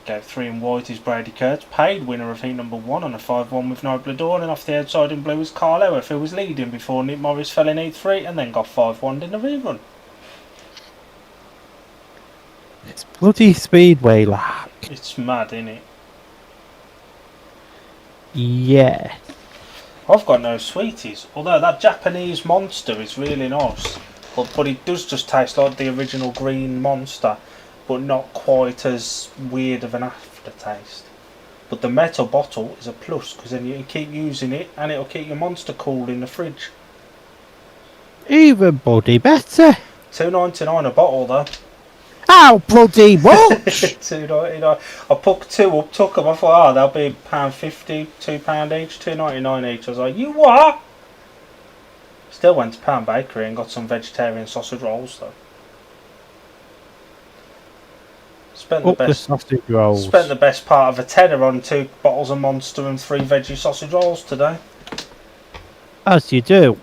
Gave 3 in white is Brady Kurtz. Paid winner of heat number 1 on a 5-1 with Noel Blador. And off the outside in blue is Carl Eworth, who was leading before Nick Morris fell in heat 3 and then got 5-1 in the rerun. It's bloody speedway like. It's mad, innit? Yeah. I've got no sweeties, although that Japanese monster is really nice. But it does just taste like the original green monster, but not quite as weird of an aftertaste. But the metal bottle is a plus, because then you can keep using it and it'll keep your monster cool in the fridge. Even bloody better. $2.99 a bottle though. How bloody much? $2.99. I picked 2 up, took them. I thought, they'll be £1.50, £2 each, $2.99 each. I was like, you what? Still went to Pound Bakery and got some vegetarian sausage rolls though. Spent the sausage rolls. Spent the best part of a tenner on 2 bottles of Monster and 3 veggie sausage rolls today. As you do.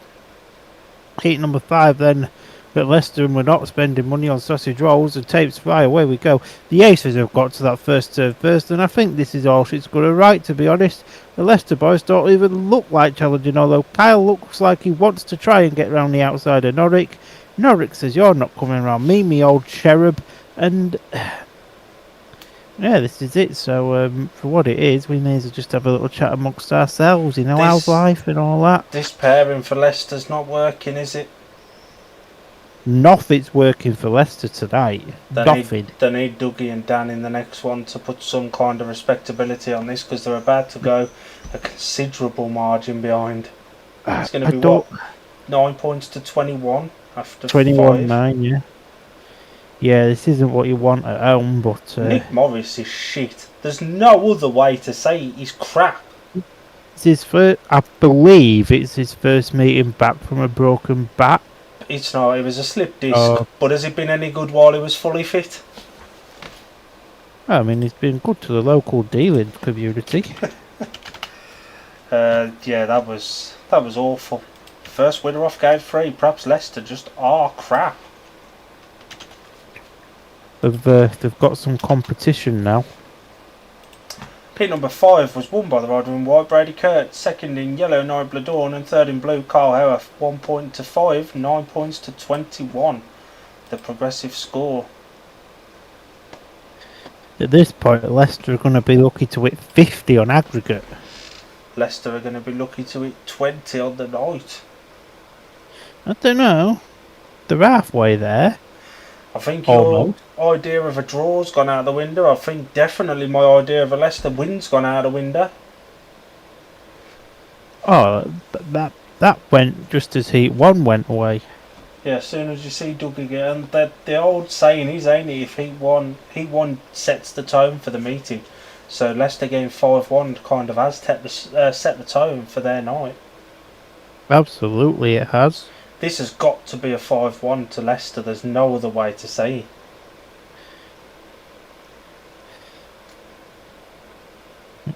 Heat number 5 then. But Leicester, and we're not spending money on sausage rolls and tapes fly. Away we go. The Aces have got to that first serve first, and I think this is all she's got a right, to be honest. The Leicester boys don't even look like challenging, although Kyle looks like he wants to try and get round the outside of Norwich. Norwich says, you're not coming round me old cherub. And yeah, this is it. So for what it is, we may as well just have a little chat amongst ourselves, you know, how's life and all that. This pairing for Leicester's not working, is it? Nothing's working for Leicester tonight. Nothing. They need Dougie and Dan in the next one to put some kind of respectability on this, because they're about to go a considerable margin behind. It's going to be what? 9 points to 21 after 21-9, yeah. Yeah, this isn't what you want at home, but Nick Morris is shit. There's no other way to say it. He's crap. It's his first, I believe it's his first meeting back from a broken back. It's not, it was a slip disc, but has it been any good while he was fully fit? I mean, he's been good to the local dealing community. Yeah, that was awful. First winner off game 3, perhaps Leicester just are crap. They've got some competition now. Heat number 5 was won by the rider in white, Brady Kurtz. Second in yellow, Noel Bladorn, and third in blue, Carl Howarth. 1 point to 5, 9 points to 21. The progressive score. At this point, Leicester are going to be lucky to hit 50 on aggregate. Leicester are going to be lucky to hit 20 on the night. I don't know. They're halfway there. I think your idea of a draw's gone out the window. I think definitely my idea of a Leicester win's gone out the window. Oh, that went just as Heat 1 went away. Yeah, as soon as you see Dougie get, and the old saying is, ain't it, if Heat 1 sets the tone for the meeting. So Leicester game 5-1 kind of has set the tone for their night. Absolutely, it has. This has got to be a 5-1 to Leicester. There's no other way to say it.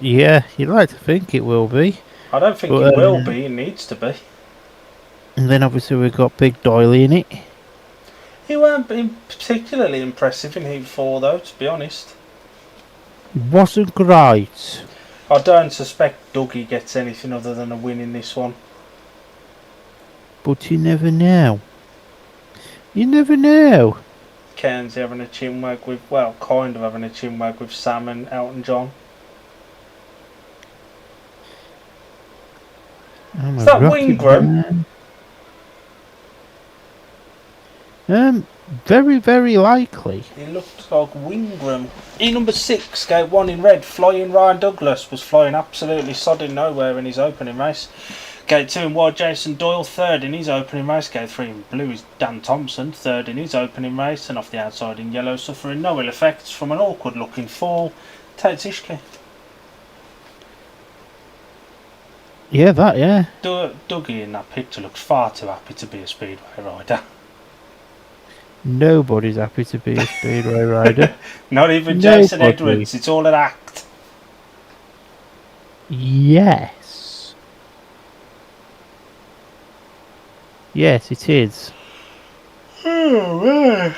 Yeah, you'd like to think it will be. I don't think it will be. It needs to be. And then obviously we've got Big Doyley in it. He weren't been particularly impressive in Heat 4 though, to be honest. Wasn't great. I don't suspect Dougie gets anything other than a win in this one. But you never know. You never know. Cairnsey having a chinwag with, well, kind of having a chinwag with Sam and Elton John. Is that Wingram? Very, very likely. It looks like Wingram. Number 6, gate 1 in red, Flying Ryan Douglas was flying absolutely sodding nowhere in his opening race. Gate 2 in white, Jason Doyle, 3rd in his opening race. Gate 3 in blue is Dan Thompson, 3rd in his opening race. And off the outside in yellow, suffering no ill effects from an awkward looking fall, Tate Zishke. Yeah, that, yeah. Dougie in that picture looks far too happy to be a speedway rider. Nobody's happy to be a speedway rider. Not even Jason Nobody. Edwards, it's all an act. Yes. Yes, it is. Are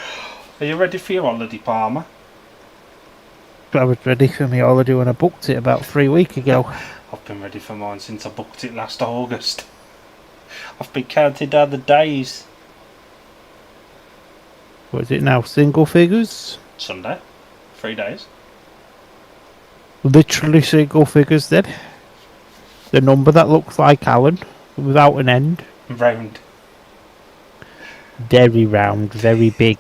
you ready for your holiday, Palmer? I was ready for my holiday when I booked it about 3 weeks ago. I've been ready for mine since I booked it last August. I've been counting down the days. What is it now? Single figures? Sunday. 3 days. Literally single figures then. The number that looks like Alan, without an end. Round. Very round, very big.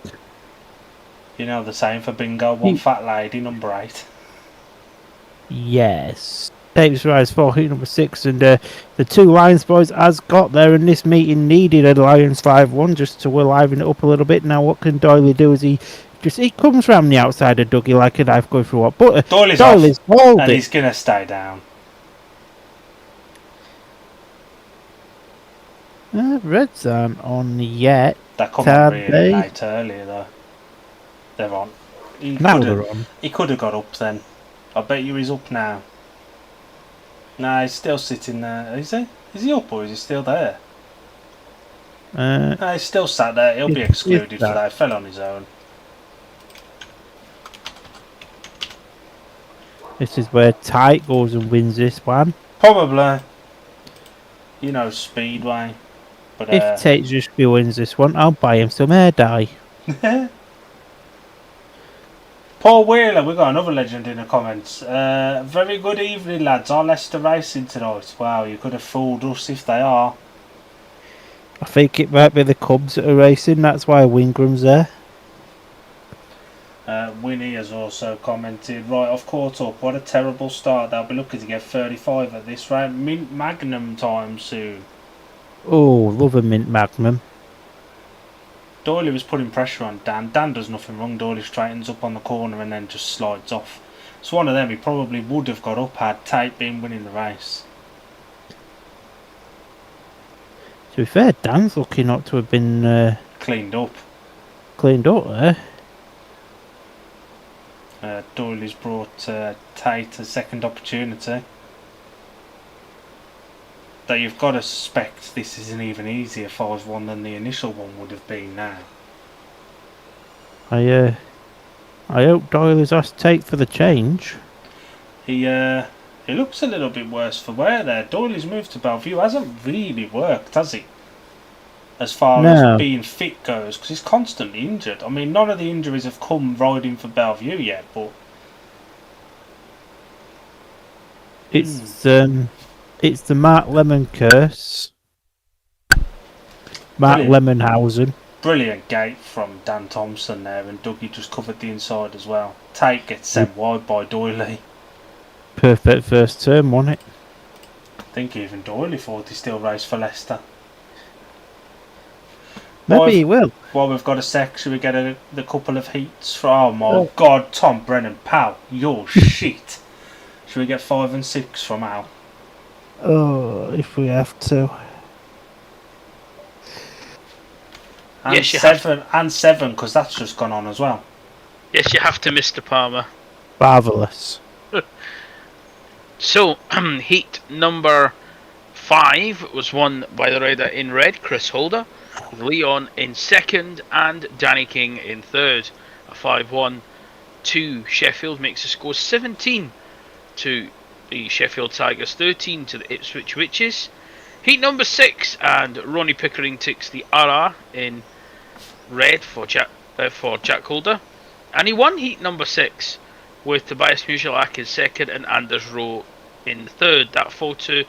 You know the same for bingo. One fat lady, number 8. Yes. Davis Rise 4, heat number 6, and the 2 Lions boys has got there, and this meeting needed a Lions 5-1 just to liven it up a little bit. Now what can Doyley do is he comes round the outside of Dougie like a knife going through what? But Doyley's hauled and it. he's going to stay down. Reds aren't on yet. They come Can on really they? late earlier though. They're on. Now they're on. He could have got up then. I bet you he's up now. Nah, he's still sitting there. Is he? Is he up or is he still there? Nah, he's still sat there. He'll be excluded for that. He fell on his own. This is where Tight goes and wins this one. Probably. You know, Speedway. But If Tate just wins this one, I'll buy him some hair dye. Paul Wheeler, we got another legend in the comments. Very good evening, lads. Are Leicester racing tonight? Wow, you could have fooled us if they are. I think it might be the Cubs that are racing, that's why Wingram's there. Winnie has also commented, right, I've caught up. What a terrible start. They'll be looking to get 35 at this rate. Mint Magnum time soon. Oh, love a mint Magnum. Doyley was putting pressure on Dan. Dan does nothing wrong. Doyley straightens up on the corner and then just slides off. It's one of them. He probably would have got up had Tate been winning the race. To be fair, Dan's lucky not to have been Cleaned up. cleaned up there. Doyley's brought Tate a second opportunity. Though you've got to suspect this is an even easier 5-1 than the initial one would have been now. I hope Doyle is asked Tate for the change. He looks a little bit worse for wear there. Doyley's move to Belle Vue hasn't really worked, has he? As far as being fit goes, because he's constantly injured. I mean, none of the injuries have come riding for Belle Vue yet, but it's the Mark Lemon curse. Mark Lemonhausen. Brilliant gate from Dan Thompson there, and Dougie just covered the inside as well. Tate gets sent wide by Doyley. Perfect first turn, wasn't it? I think even Doyley thought he still raced for Leicester. Maybe he will. While we've got a sec, should we get the couple of heats for? Oh my God, Tom Brennan, pal, you're shit. Should we get 5 and 6 from Al? Oh, if we have to. And Yes, you 7 because that's just gone on as well. Yes, you have to, Mr. Palmer. Marvellous. So, heat number 5 was won by the rider in red, Chris Holder, with Leon in second and Danny King in third. A 5-1 to Sheffield makes the score 17 to the Sheffield Tigers, 13 to the Ipswich Witches. Heat number 6, and Ronnie Pickering takes the RR in red for for Jack Holder, and he won heat number 6 with Tobias Mujalak in second and Anders Rowe in third. That photo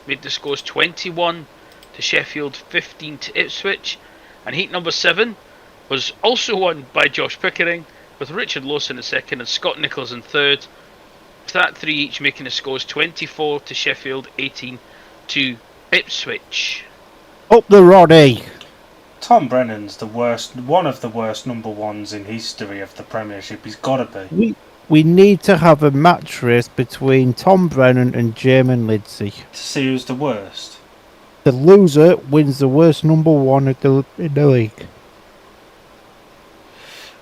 made the scores 21 to Sheffield, 15 to Ipswich, and heat number 7 was also won by Josh Pickering with Richard Lawson in second and Scott Nichols in third. With that 3 each making the scores 24 to Sheffield, 18 to Ipswich. Up the Roddy. Tom Brennan's one of the worst number ones in history of the Premiership. He's got to be. We need to have a match race between Tom Brennan and Jamin Lindsay. To see who's the worst. The loser wins the worst number one in the league.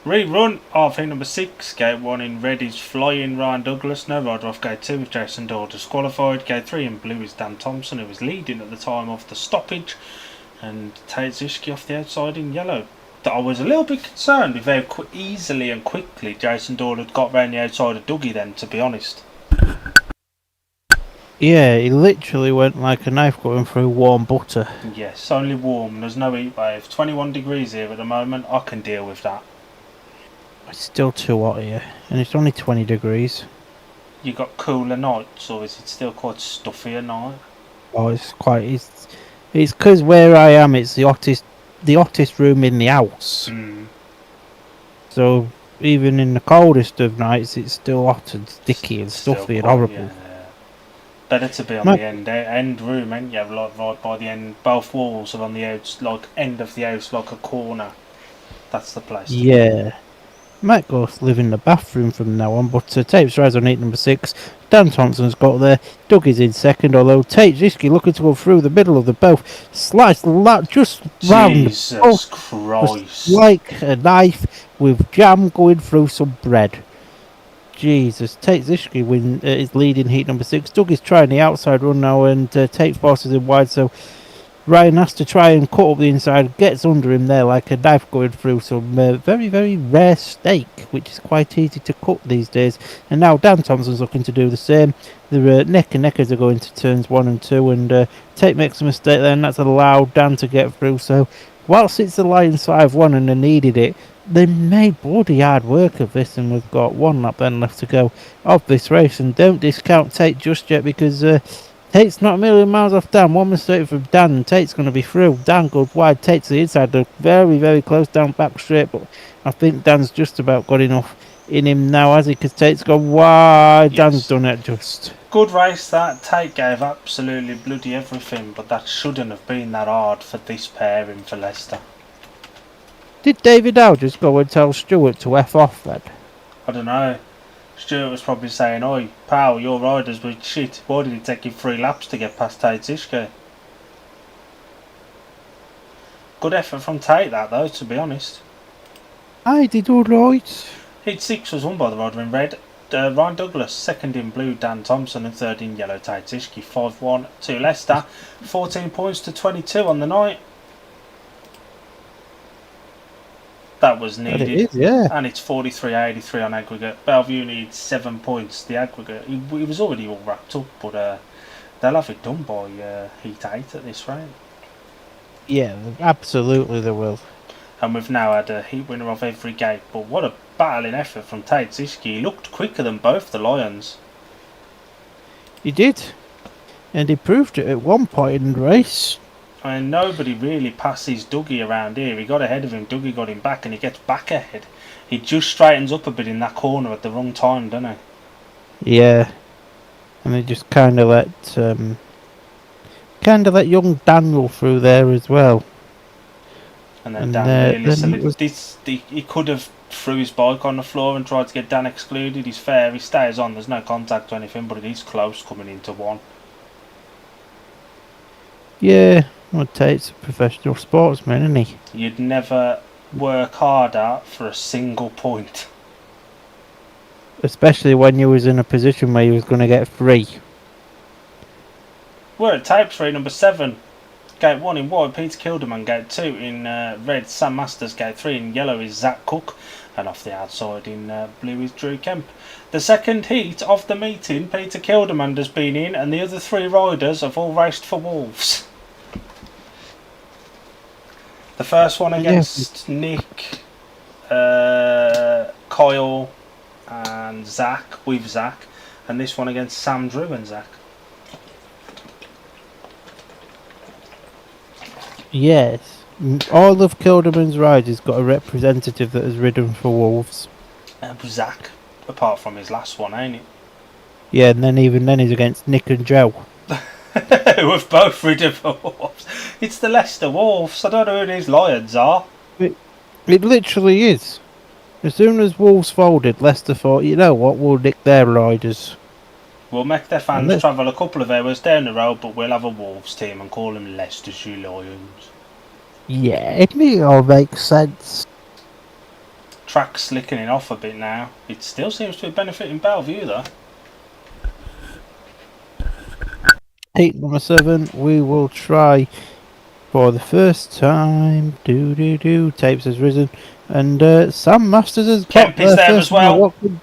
Rerun of heat number 6. Gate 1 in red is Flying Ryan Douglas. No rider off gate 2 with Jason Doyle disqualified. Gate 3 in blue is Dan Thompson, who was leading at the time of the stoppage. And Tate Zischke off the outside in yellow. I was a little bit concerned with how easily and quickly Jason Doyle had got round the outside of Dougie then, to be honest. Yeah, he literally went like a knife going through warm butter. Yes, only warm. There's no heat wave. 21 degrees here at the moment. I can deal with that. It's still too hot here, and it's only 20 degrees. You got cooler nights, or is it still quite stuffy at night? Oh, it's because where I am, it's the hottest room in the house. Mm. So even in the coldest of nights, it's still hot and sticky and stuffy and horrible. Yeah. Better to be on the end room, ain't you? Like right by the end, both walls are on the end of the house, like a corner. That's the place. Yeah. Might go live in the bathroom from now on, but Tape's rise on heat number 6. Dan Thompson's got there. Dougie's in second, although Tate Zischke looking to go through the middle of the both. Sliced just round Jesus the Christ. like a knife with jam going through some bread. Jesus. Tate Zischke is leading heat number 6. Dougie's trying the outside run now, and Tate forces him wide, so Ryan has to try and cut up the inside, gets under him there like a knife going through some very, very rare steak, which is quite easy to cut these days. And now Dan Thompson's looking to do the same. They're neck and neck as they go into turns 1 and 2, and Tate makes a mistake there, and that's allowed Dan to get through. So whilst it's the Lions 5-1 and they needed it, they made bloody hard work of this, and we've got 1 lap then left to go of this race. And don't discount Tate just yet, because Tate's not a million miles off Dan. One mistake from Dan and Tate's going to be through. Dan goes wide, Tate to the inside. They're very, very close down back straight, but I think Dan's just about got enough in him now, has he? Because Tate's gone wide. Yes. Dan's done it just. Good race that. Tate gave absolutely bloody everything, but that shouldn't have been that hard for this pairing for Leicester. Did David Howe just go and tell Stuart to F off then? I don't know. Stuart was probably saying, "Oi, pal, your riders were shit. Why did it take you 3 laps to get past Tate Zischke?" Good effort from Tate, that though, to be honest. I did alright. Heat 6 was won by the rider in red. Ryan Douglas, second in blue, Dan Thompson, and third in yellow, Tate Zischke. 5-1 to Leicester. 14 points to 22 on the night. That was needed. It is, yeah. And it's 43-83 on aggregate. Belle Vue needs 7 points. The aggregate, he was already all wrapped up, but they'll have it done by heat 8 at this rate. Yeah, absolutely they will. And we've now had a heat winner of every gate, but what a battling effort from Tate Zischke. He looked quicker than both the Lions. He did. And he proved it at one point in the race. I mean, nobody really passes Dougie around here. He got ahead of him, Dougie got him back, and he gets back ahead. He just straightens up a bit in that corner at the wrong time, doesn't he? Yeah. And they just kind of let young Daniel through there as well. And then Dan he could have threw his bike on the floor and tried to get Dan excluded. He's fair, he stays on, there's no contact or anything, but it is close coming into 1. Yeah, well, Tate's a professional sportsman, isn't he? You'd never work harder for a single point. Especially when you was in a position where you was going to get 3. We're at tape 3, number 7. Gate 1 in white, Peter Kilderman. Gate 2 in red, Sam Masters. Gate 3 in yellow is Zach Cook. And off the outside in blue is Drew Kemp. The second heat of the meeting, Peter Kilderman has been in, and the other 3 riders have all raced for Wolves. The first one against Nick Kyle and Zach, with Zach, and this one against Sam, Drew and Zach. Yes. All of Kilderman's rides has got a representative that has ridden for Wolves. Zach, apart from his last one, ain't it? Yeah, and then even then he's against Nick and Joe. Who have both ridden for Wolves. It's the Leicester Wolves. I don't know who these Lions are. It literally is. As soon as Wolves folded, Leicester thought, you know what, we'll nick their riders. We'll make their fans travel a couple of hours down the road, but we'll have a Wolves team and call them Leicestershire Lions. Yeah, it all makes sense. Track's slickening off a bit now. It still seems to be benefiting Belle Vue though. Heat number 7, we will try for the first time. Tapes has risen, and Sam Masters has Kemp got is there first as well. one.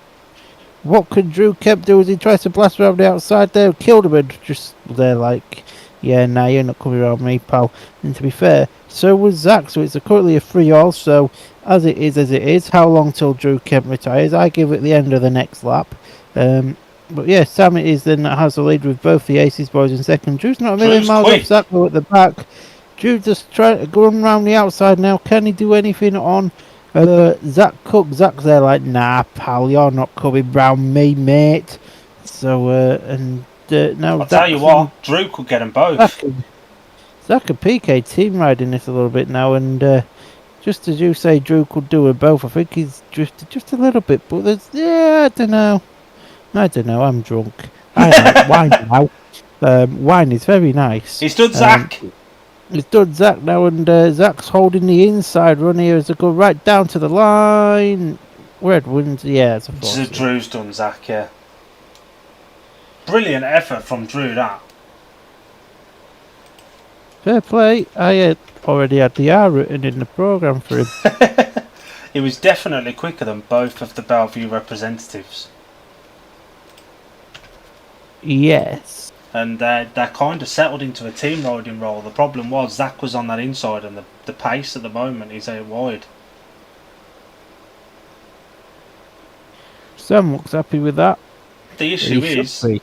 What could Drew Kemp do as he tries to blast around the outside there? Kilderman just there like, yeah, nah, you're not coming around me, pal. And to be fair, so was Zach, so it's currently a 3-all, so as it is. How long till Drew Kemp retires? I give it the end of the next lap. But yeah, Sam it is then that has the lead with both the Aces boys in second. Drew's not a million miles off Zach though at the back. Drew just trying to go around the outside now. Can he do anything on Zach Cook? Zach's there like, nah, pal, you're not coming round me, mate. So, now I'll tell you what, Drew could get them both. Zach and PK team riding this a little bit now, and just as you say, Drew could do it both. I think he's drifted just a little bit, but I don't know, I'm drunk. I like wine now. Wine is very nice. He's done Zach. He's done Zach now, and Zach's holding the inside run here as they go right down to the line. Red wins, yeah, it's a force. So Drew's done Zach, yeah. Brilliant effort from Drew, that. Fair play. I already had the R written in the programme for him. He was definitely quicker than both of the Belle Vue representatives. Yes. And they kind of settled into a team riding role. The problem was Zach was on that inside, and the pace at the moment is out wide. Sam looks happy with that. The issue is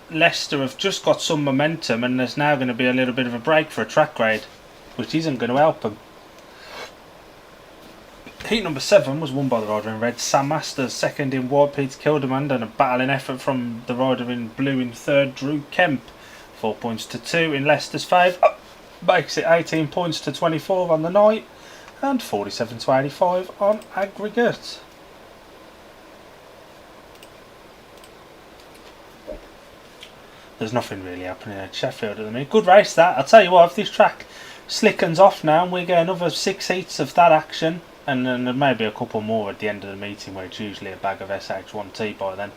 Leicester have just got some momentum, and there's now going to be a little bit of a break for a track grade, which isn't going to help them. Heat number 7 was won by the rider in red, Sam Masters, second in white, Peter Kilderman, and a battling effort from the rider in blue in third, Drew Kemp. 4 points to 2 in Leicester's favour, makes it 18 points to 24 on the night, and 47 to 85 on aggregate. There's nothing really happening at Sheffield at the minute. Good race that. I'll tell you what, if this track slickens off now and we get another 6 heats of that action, and then there may be a couple more at the end of the meeting where it's usually a bag of SH1T by then.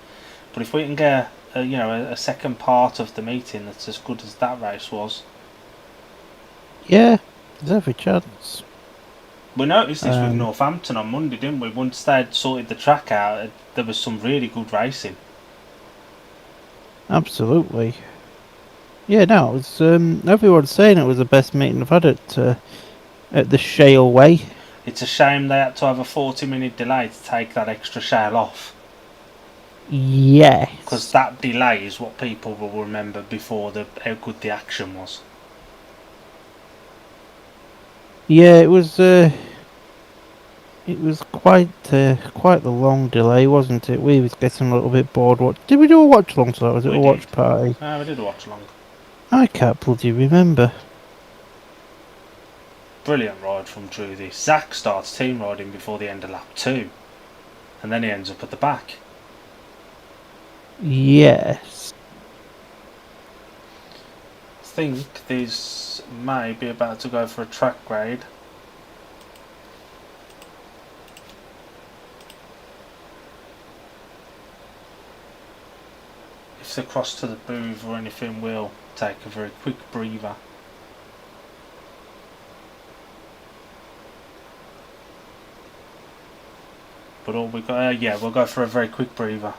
But if we can get a second part of the meeting that's as good as that race was. Yeah, there's every chance. We noticed this with Northampton on Monday, didn't we? Once they'd sorted the track out, there was some really good racing. Absolutely. Yeah, no, it was, everyone's saying it was the best meeting I've had at the Shale Way. It's a shame they had to have a 40-minute delay to take that extra shale off. Yes. Because that delay is what people will remember before how good the action was. Yeah, it was quite the long delay, wasn't it? We was getting a little bit bored. Did we do a watch along to that? Was it a watch party? We did a watch along. I can't bloody remember. Brilliant ride from Drew this. Zach starts team riding before the end of lap 2. And then he ends up at the back. Yes. I think these may be about to go for a track grade. If they cross to the booth or anything, we'll take a very quick breather. But all we got, we'll go for a very quick breather.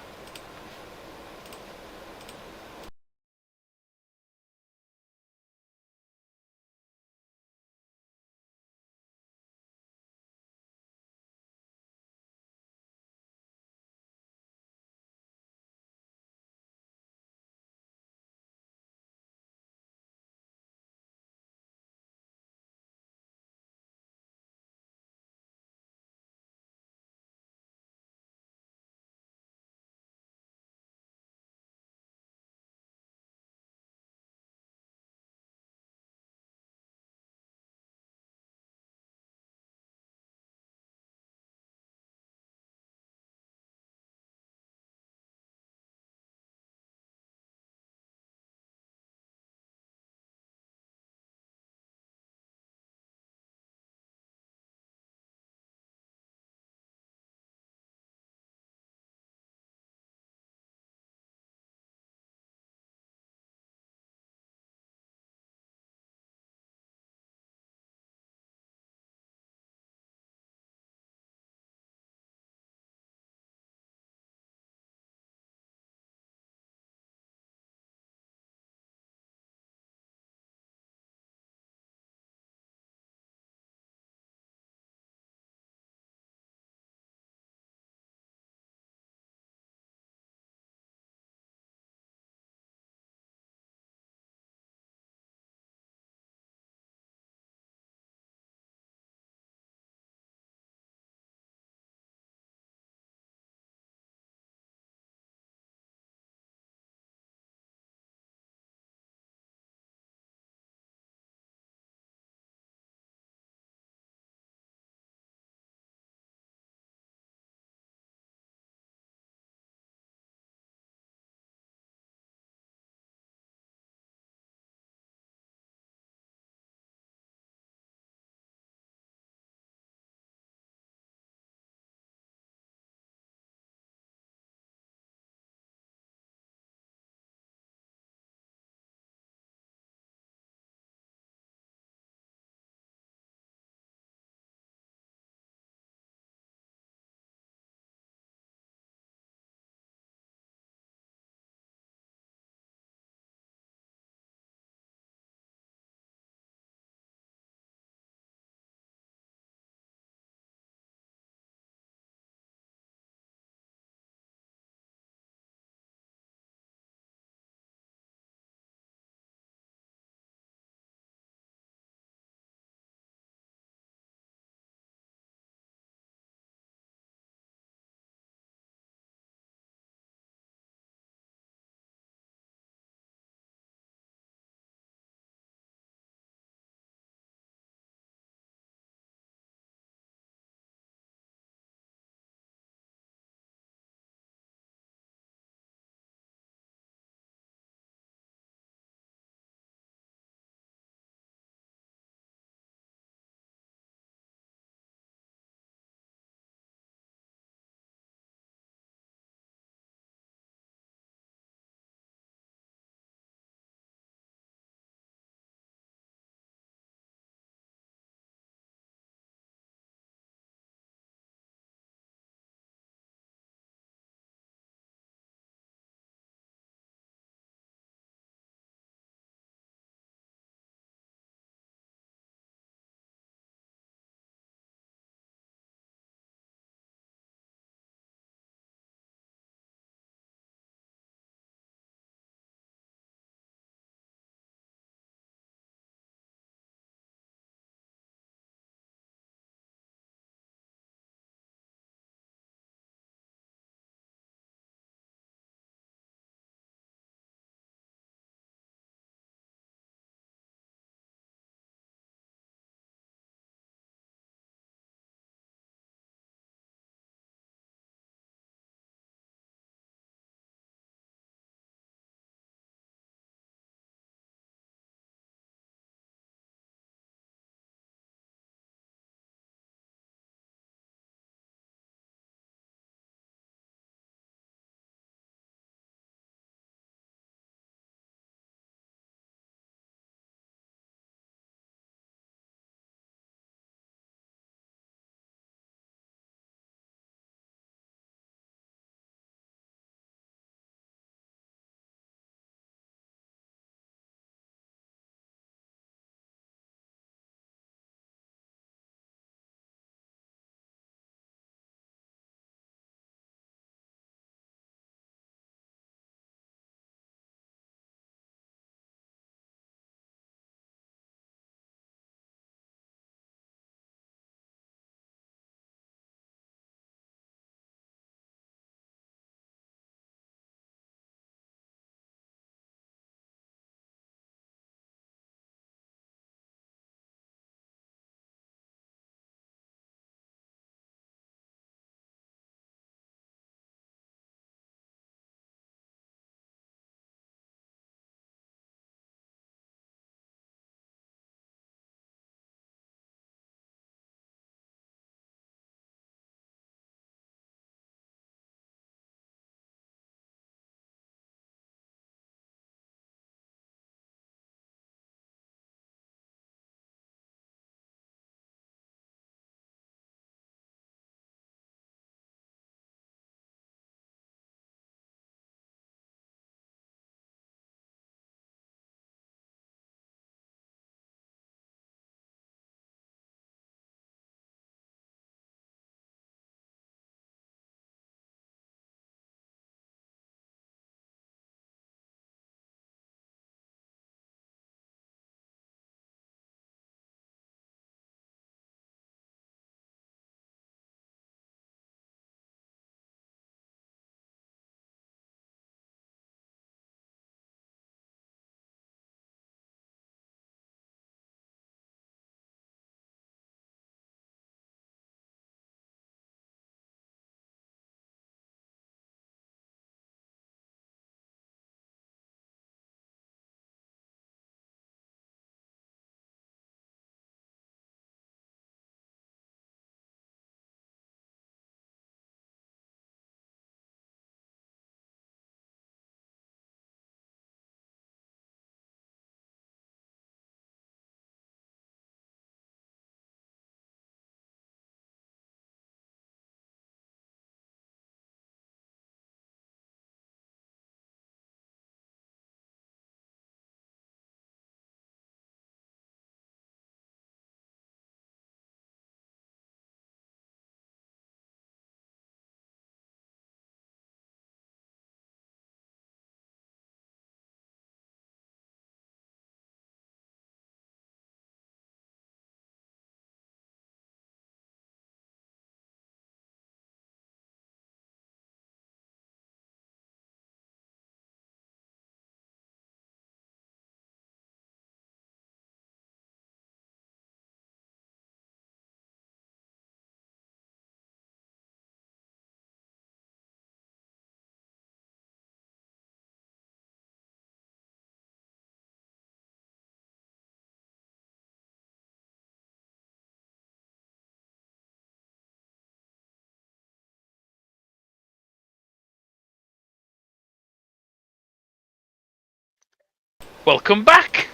welcome back.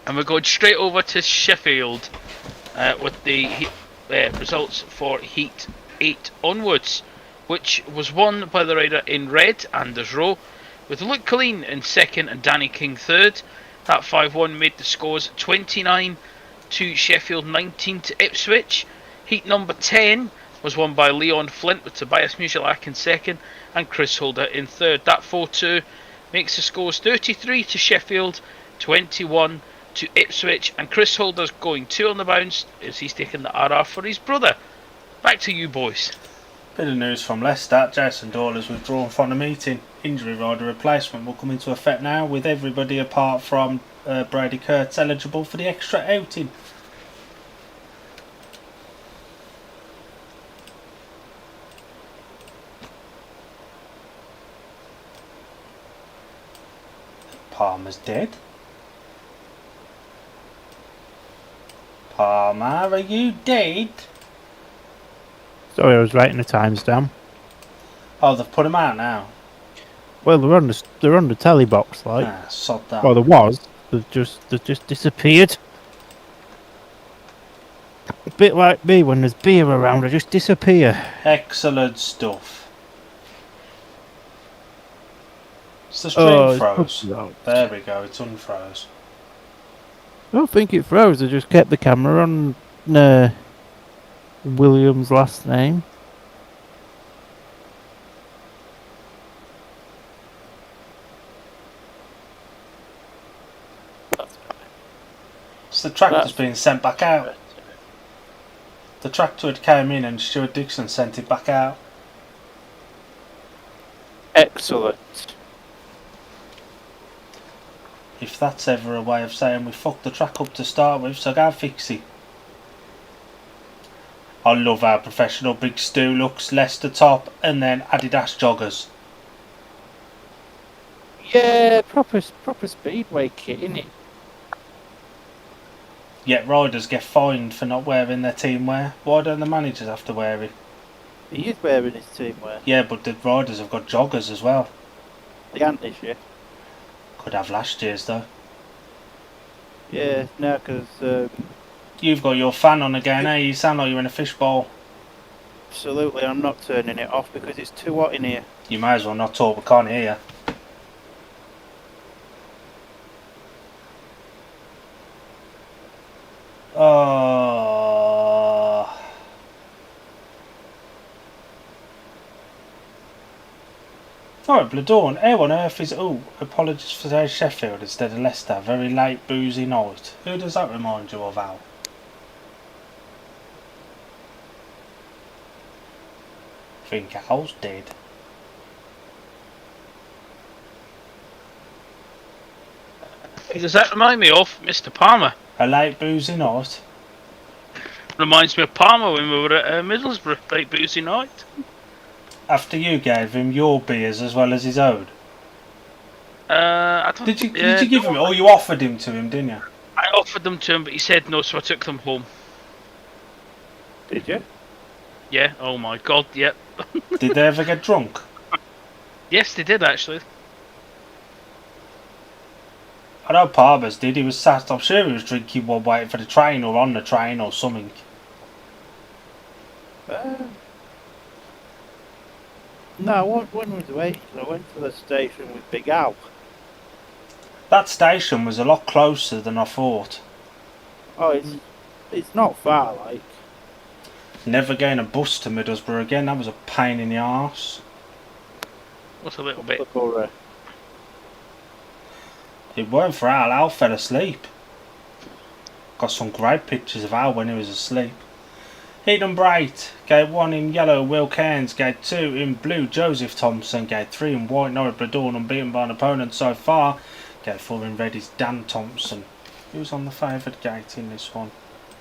And we're going straight over to Sheffield with the results for Heat 8 onwards, which was won by the rider in red, Anders Rowe, with Luke Colleen in second and Danny King third. That 5-1 made the scores 29 to Sheffield, 19 to Ipswich. Heat number 10 was won by Leon Flint with Tobias Musilak in second and Chris Holder in third. That 4-2 makes the scores 33 to Sheffield, 21 to Ipswich, and Chris Holder's going 2 on the bounce as he's taking the RR for his brother. Back to you, boys. Bit of news from Leicester. Jason Doyle has withdrawn from the meeting. Injury rider replacement will come into effect now, with everybody apart from Brady Kurtz eligible for the extra outing. Palmer's dead. Palmer, are you dead? Sorry, I was writing the times down. Oh, they've put him out now. Well, they're on the telly box, like. Ah, sod that. Well, there was. They've just disappeared. A bit like me when there's beer around, I just disappear. Excellent stuff. It's the stream froze. There we go, it's unfroze. I don't think it froze. I just kept the camera on William's last name. So the tractor's being sent back out. The tractor had came in and Stuart Dixon sent it back out. Excellent. If that's ever a way of saying we fucked the track up to start with, so go fix it. I love how professional Big Stu looks. Leicester top and then Adidas joggers. Yeah, proper speedway kit, innit? Yet riders get fined for not wearing their team wear. Why don't the managers have to wear it? He is wearing his team wear. Yeah, but the riders have got joggers as well. They aren't this year. Could have last year's though. Yeah, no, because You've got your fan on again, eh? You sound like you're in a fishbowl. absolutely I'm not turning it off because it's too hot in here. You may as well not talk, we can't hear you. Oh. Alright, Bladorn, how on earth is... Oh, apologies for saying Sheffield instead of Leicester. Very late, boozy night. Who does that remind you of, Al? I think Al's dead. Who does that remind me of? Mr. Palmer. A late, boozy night? Reminds me of Palmer when we were at Middlesbrough, late boozy night. After you gave him your beers as well as his own? I don't, Did you give him... Oh, you offered him to him, didn't you? I offered them to him, but he said no, so I took them home. Did you? Yeah, oh my god, yep. Did they ever get drunk? Yes, they did actually. I know Palmer's did. He was sat... I'm sure he was drinking one waiting for the train or on the train or something. No, when was waiting? I went to the station with Big Al. That station was a lot closer than I thought. Oh, it's not far, like. Never getting a bus to Middlesbrough again. That was a pain in the arse. What's a little bit? It weren't for Al. Al fell asleep. Got some great pictures of Al when he was asleep. Heat number 8, gate 1 in yellow, Will Cairns, gate 2 in blue, Joseph Thompson, gate 3 in white, Norwich Bradorn, unbeaten by an opponent so far. Gate 4 in red is Dan Thompson. Who's on the favoured gate in this one?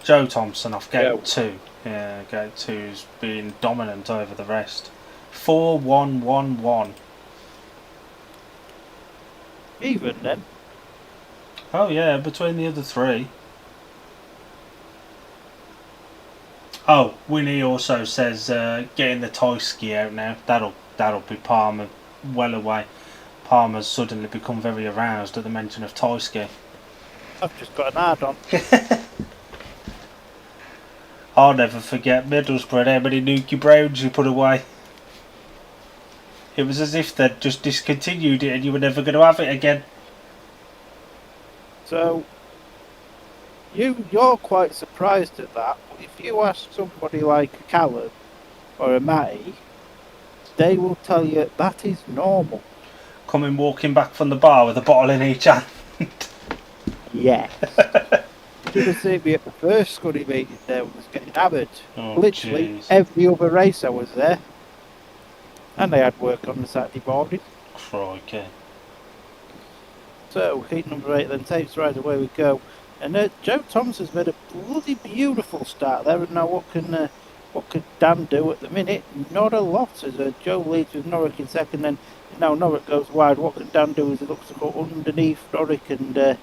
Joe Thompson off gate 2. Yeah, gate 2's been dominant over the rest. 4-1-1-1. Even then. Oh yeah, between the other 3. Oh, Winnie also says getting the toy ski out now. That'll be Palmer well away. Palmer's suddenly become very aroused at the mention of tie ski. I've just got an hard on. I'll never forget Middlesbrough, how many Nuki Browns you put away. It was as if they'd just discontinued it and you were never going to have it again. So, you're quite surprised at that. But if you ask somebody like a Callum or a Matty, they will tell you that is normal. Coming walking back from the bar with a bottle in each hand. Yes. You should have seen me at the first Scuddy meeting there when I was getting hammered. Oh, Literally jeez. every other race I was there. And they had work on the Saturday morning. Crikey. So, heat number 8 then takes right away we go. And Joe Thompson's made a bloody beautiful start there. And now what can Dan do at the minute? Not a lot, as Joe leads with Norwick in second. Then now Norwick goes wide. What can Dan do as he looks to go underneath Norwick, and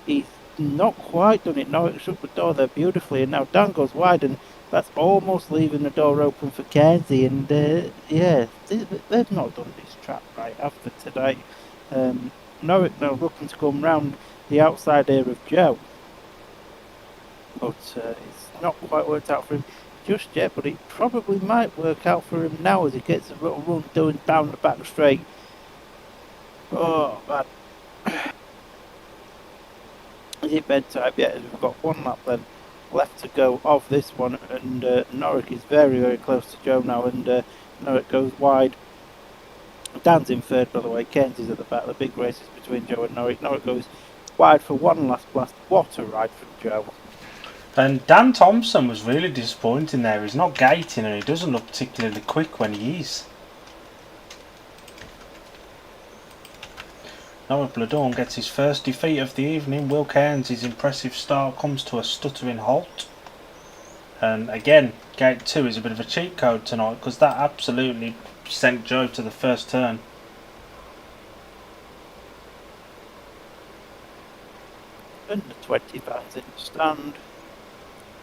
he's not quite done it. Norwick shut the door there beautifully, and now Dan goes wide, and that's almost leaving the door open for Kersey. And yeah, they've not done this track right after today. Norwick now looking to come round the outside here of Joe, but it's not quite worked out for him just yet, but it probably might work out for him now as he gets a little run doing down the back straight. Oh man. Is it bedtime yet? We've got one lap then left to go of this one, and Norwick is very, very close to Joe now, and Norwick goes wide. Dan's in third, by the way. Keynes is at the back. The big race is between Joe and Norwick. Norwick goes wide for one last blast. What a ride from Joe. And Dan Thompson was really disappointing there. He's not gating and he doesn't look particularly quick when he is. Noah Bladorn gets his first defeat of the evening. Will Cairns' impressive start comes to a stuttering halt. And again, gate 2 is a bit of a cheat code tonight, because that absolutely sent Joe to the first turn. And the 20 fans in the stand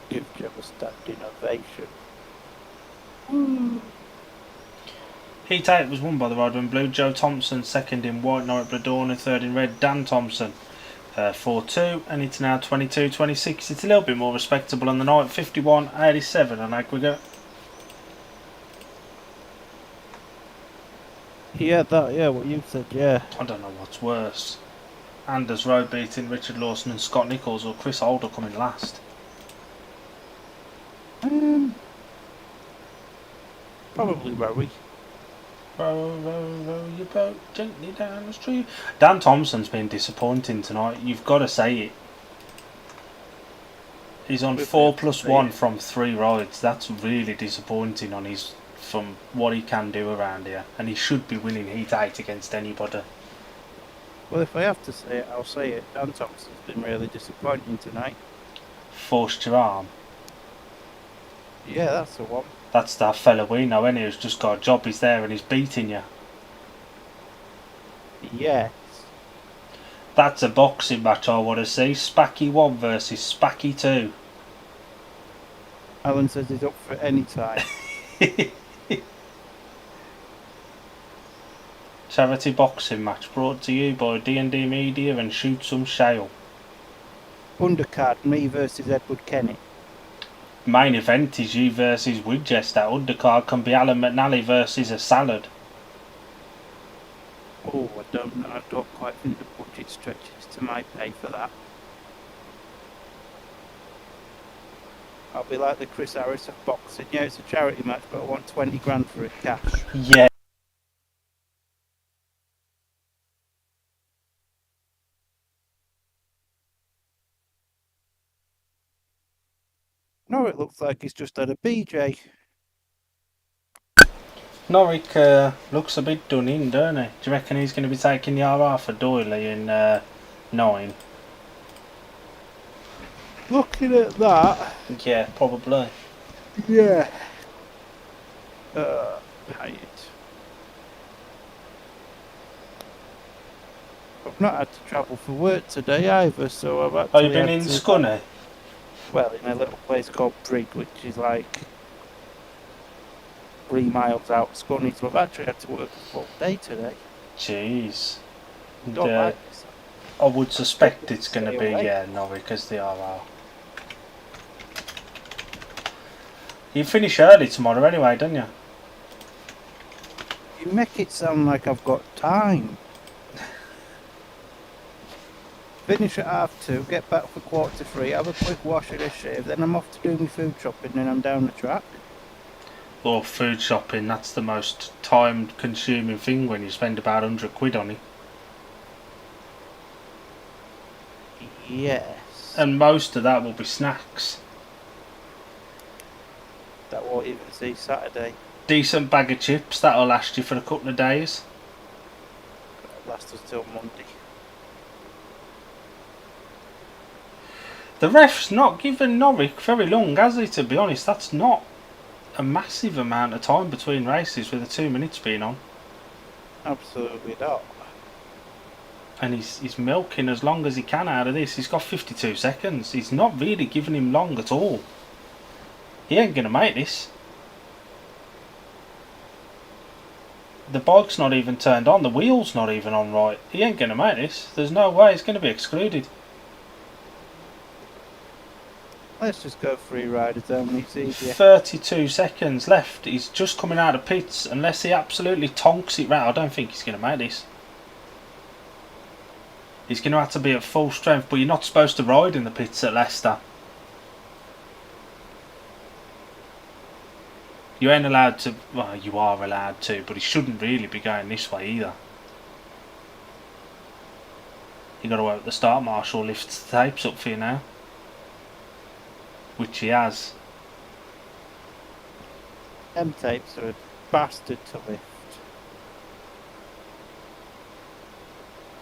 give Joe a standing ovation. Woo. Heat 8 was won by the Rider in Blue. Joe Thompson second in white, Norwick Bladorn and third in red. Dan Thompson 4-2, and it's now 22-26. It's a little bit more respectable on the night, 51-87 on aggregate. Yeah, what you said, yeah. I don't know what's worse. Anders Rowe beating Richard Lawson and Scott Nichols, or Chris Holder coming last. Probably Rowie. Row, row, row your boat gently down the stream. Dan Thompson's been disappointing tonight, you've got to say it. He's on 4+1 from 3 rides. That's really disappointing on his, from what he can do around here, and he should be winning Heat 8 against anybody. Well, if I have to say it, I'll say it. Dan Thompson's been really disappointing tonight. Forced your arm. Yeah, that's the one. That's that fella we know, and who's just got a job. He's there and he's beating you. Yes. That's a boxing match I want to see. Spacky 1 versus Spacky 2. Alan says he's up for any time. Charity boxing match brought to you by D&D Media and Shoot Some Shale. Undercard, me versus Edward Kenny. Main event is you versus Winchester. Undercard can be Alan McNally versus a salad. Oh, I don't quite think the budget stretches to my pay for that. I'll be like the Chris Harris of boxing. Yeah, it's a charity match, but I want 20 grand for it cash. Yeah. No, it looks like he's just had a BJ. Norwick looks a bit done in, don't he? Do you reckon he's going to be taking the RR for Doyley in 9? Looking at that, Yeah, probably. yeah. Hate. I've not had to travel for work today either, so I've actually Oh, you've been had in to, Scunny? well, in a little place called Brig, which is like 3 miles out of Scunny, so I've actually had to work a full day today. Jeez. Don't like this. I would suspect it's going to Stay be, away. yeah, Norwich as the RR. You finish early tomorrow anyway, don't you? You make it sound like I've got time. Finish at 2:30, get back for 2:45, have a quick wash and a shave, then I'm off to do my food shopping and I'm down the track. Or food shopping, that's the most time consuming thing when you spend about 100 quid on it. Yes. And most of that will be snacks. That won't even see Saturday. Decent bag of chips, that'll last you for a couple of days. That'll last us till Monday. The ref's not given Norwich very long, has he, to be honest? That's not a massive amount of time between races with the 2 minutes being on. Absolutely not. And he's milking as long as he can out of this. He's got 52 seconds. He's not really giving him long at all. He ain't going to make this. The bike's not even turned on. The wheel's not even on right. He ain't going to make this. There's no way he's going to be excluded. Let's just go free riders only, it's easier. 32 seconds left. He's just coming out of pits. Unless he absolutely tonks it right, I don't think he's going to make this. He's going to have to be at full strength, but you're not supposed to ride in the pits at Leicester. You ain't allowed to, well, you are allowed to, but he shouldn't really be going this way either. You got to wait at the start, Marshall lifts the tapes up for you now. Which he has. Them tapes are a bastard to lift.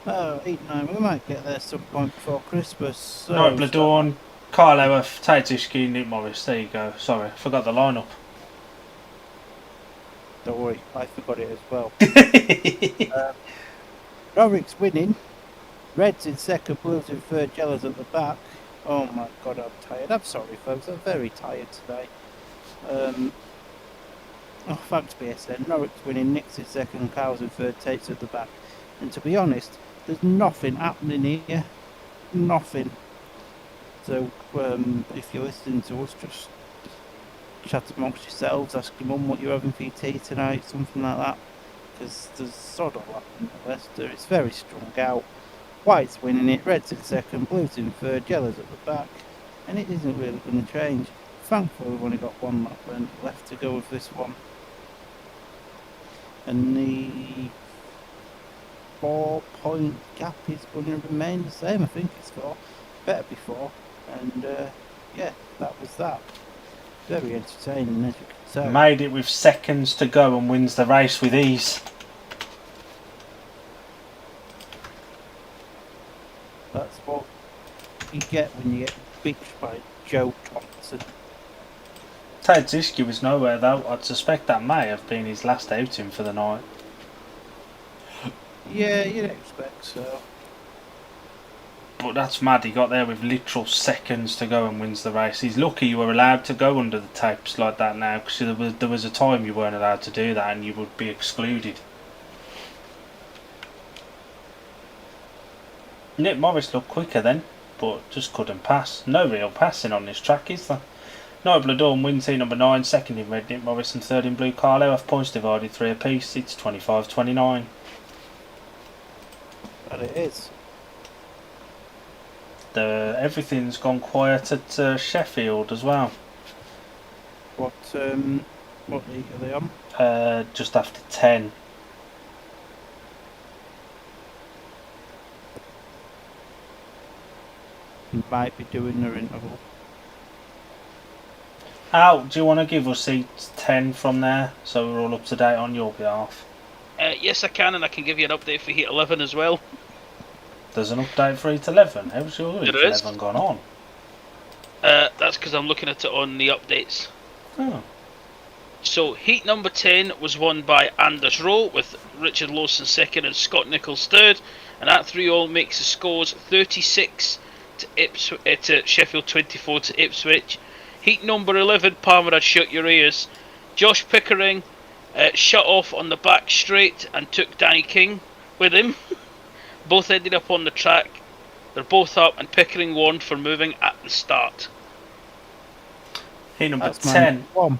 Oh, 8-9, we might get there some point before Christmas. So No, Bladorn, Kyle Eworth, Tajishki, Nick Morris, there you go. Sorry, I forgot the lineup. Don't worry, I forgot it as well. Norwich's winning. Reds in second, Blues in third, Yellows at the back. Oh my god, I'm tired. I'm sorry, folks. I'm very tired today. Oh, thanks, BSN. Norwich's winning, Nick's in second, Kyle's in third, Tate's at the back. And to be honest, there's nothing happening here. Nothing. So, if you're listening to us, just chat amongst yourselves, ask your mum what you're having for your tea tonight, something like that. Because there's sort of happening at Leicester. It's very strung out. White's winning it, Red's in second, Blue's in third, Yellow's at the back, and it isn't really going to change. Thankfully we've only got one lap left to go with this one. And the 4-point gap is going to remain the same, I think it's 4. Better be 4. And yeah, that was that. Very entertaining, as you can tell. Made it with seconds to go and wins the race with ease. That's what you get when you get bitched by Joe Thompson. Tajishki was nowhere though. I'd suspect that may have been his last outing for the night. Yeah, you'd expect so. But that's mad, he got there with literal seconds to go and wins the race. He's lucky you were allowed to go under the tapes like that now, because there was a time you weren't allowed to do that and you would be excluded. Nick Morris looked quicker then, but just couldn't pass. No real passing on this track, is there? Noah Bladorn wins heat number 9, second in red Nick Morris and third in blue Kyle Eworth, points divided 3 apiece. It's 25-29. But it is. Everything's gone quiet at Sheffield as well. What league are they on? Just after 10. Might be doing their interval. Al, do you want to give us seat 10 from there so we're all up to date on your behalf? Yes, I can, and I can give you an update for Heat 11 as well. There's an update for Heat 11. How's your Heat There is. 11 gone on? That's because I'm looking at it on the updates. Oh. So, Heat number 10 was won by Anders Rowe, with Richard Lawson second and Scott Nichols third. And that 3-all makes the scores 36 to Sheffield, 24 to Ipswich. Heat number 11, Parmarid, shut your ears. Josh Pickering shut off on the back straight and took Danny King. with him. Both ended up on the track. They're both up, and Pickering warned for moving at the start. Heat number That's my 10. one.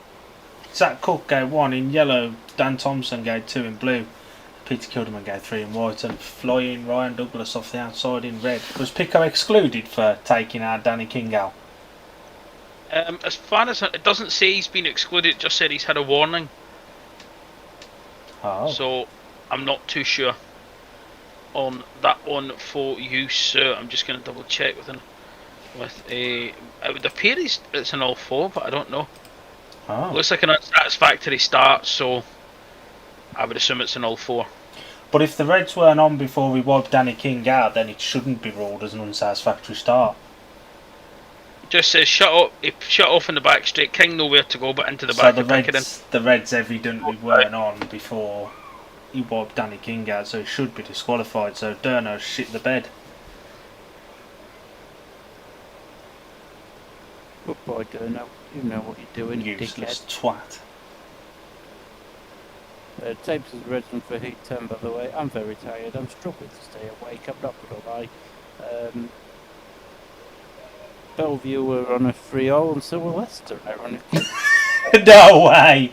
Zach Cook gave 1 in yellow. Dan Thompson gave 2 in blue. Peter Kilderman gave 3 in white. And flying Ryan Douglas off the outside in red. Was Pico excluded for taking out Danny King out? As far as it doesn't say he's been excluded, it just said he's had a warning. Oh. So I'm not too sure on that one for you, sir. I'm just going to double check with a. It would appear it's an all 4, but I don't know. Oh. Looks like an unsatisfactory start, so I would assume it's an all 4. But if the Reds weren't on before we wiped Danny King out, then it shouldn't be ruled as an unsatisfactory start. Just says shut up. He shut off in the back straight. King nowhere to go, but into the So back the of Pickering. the Reds evidently weren't on before he wiped Danny King out, so he should be disqualified. So Durno shit the bed. Good boy, Durno. You know what you're doing, you Useless dickhead. twat. Tapes is resident for Heat 10, by the way. I'm very tired. I'm struggling to stay awake. I'm not going to lie. Belle Vue were on a 3-0 and so were Leicester, ironically. No way!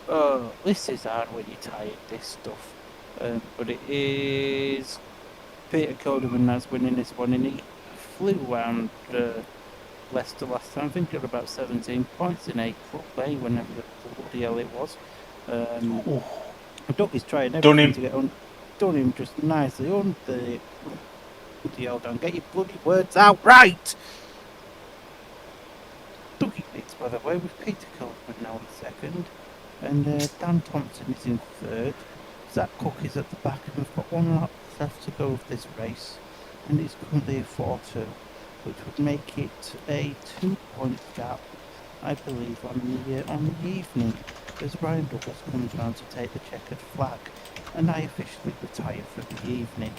Oh, this is hard when you're tired, this stuff. But it is Peter Kilderman that's winning this one, and he flew around Leicester last time. I think he got about 17 points in April, whenever the bloody hell it was. Doug is trying everything to get on. Done him just nicely on the bloody hell down. Get your bloody words out right! Dougie Biggs, by the way, with Peter Kilderman now in second. And Dan Thompson is in third. Zach Cook is at the back, and we've got 1 lap left to go of this race. And it's currently a 4-2, which would make it a 2-point gap, I believe, on the evening, as Ryan Douglas comes round to take the checkered flag, and I officially retire for the evening.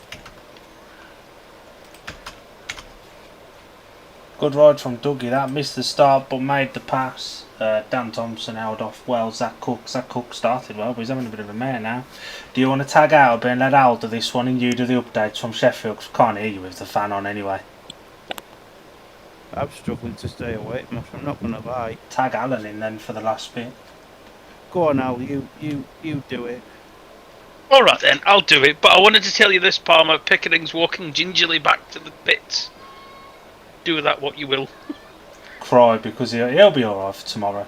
Good ride from Dougie. That missed the start but made the pass. Dan Thompson held off well. Zach Cook started well, but he's having a bit of a mare now. Do you want to tag out a bit and let Al do this one and you do the updates from Sheffield? 'Cause I can't hear you with the fan on anyway. I'm struggling to stay awake, Mush, I'm not going to lie. Tag Alan in then for the last bit. Go on, Al, you do it. Alright then, I'll do it. But I wanted to tell you this, Palmer. Pickering's walking gingerly back to the pits. Do with that what you will. Cry because he'll be alright for tomorrow.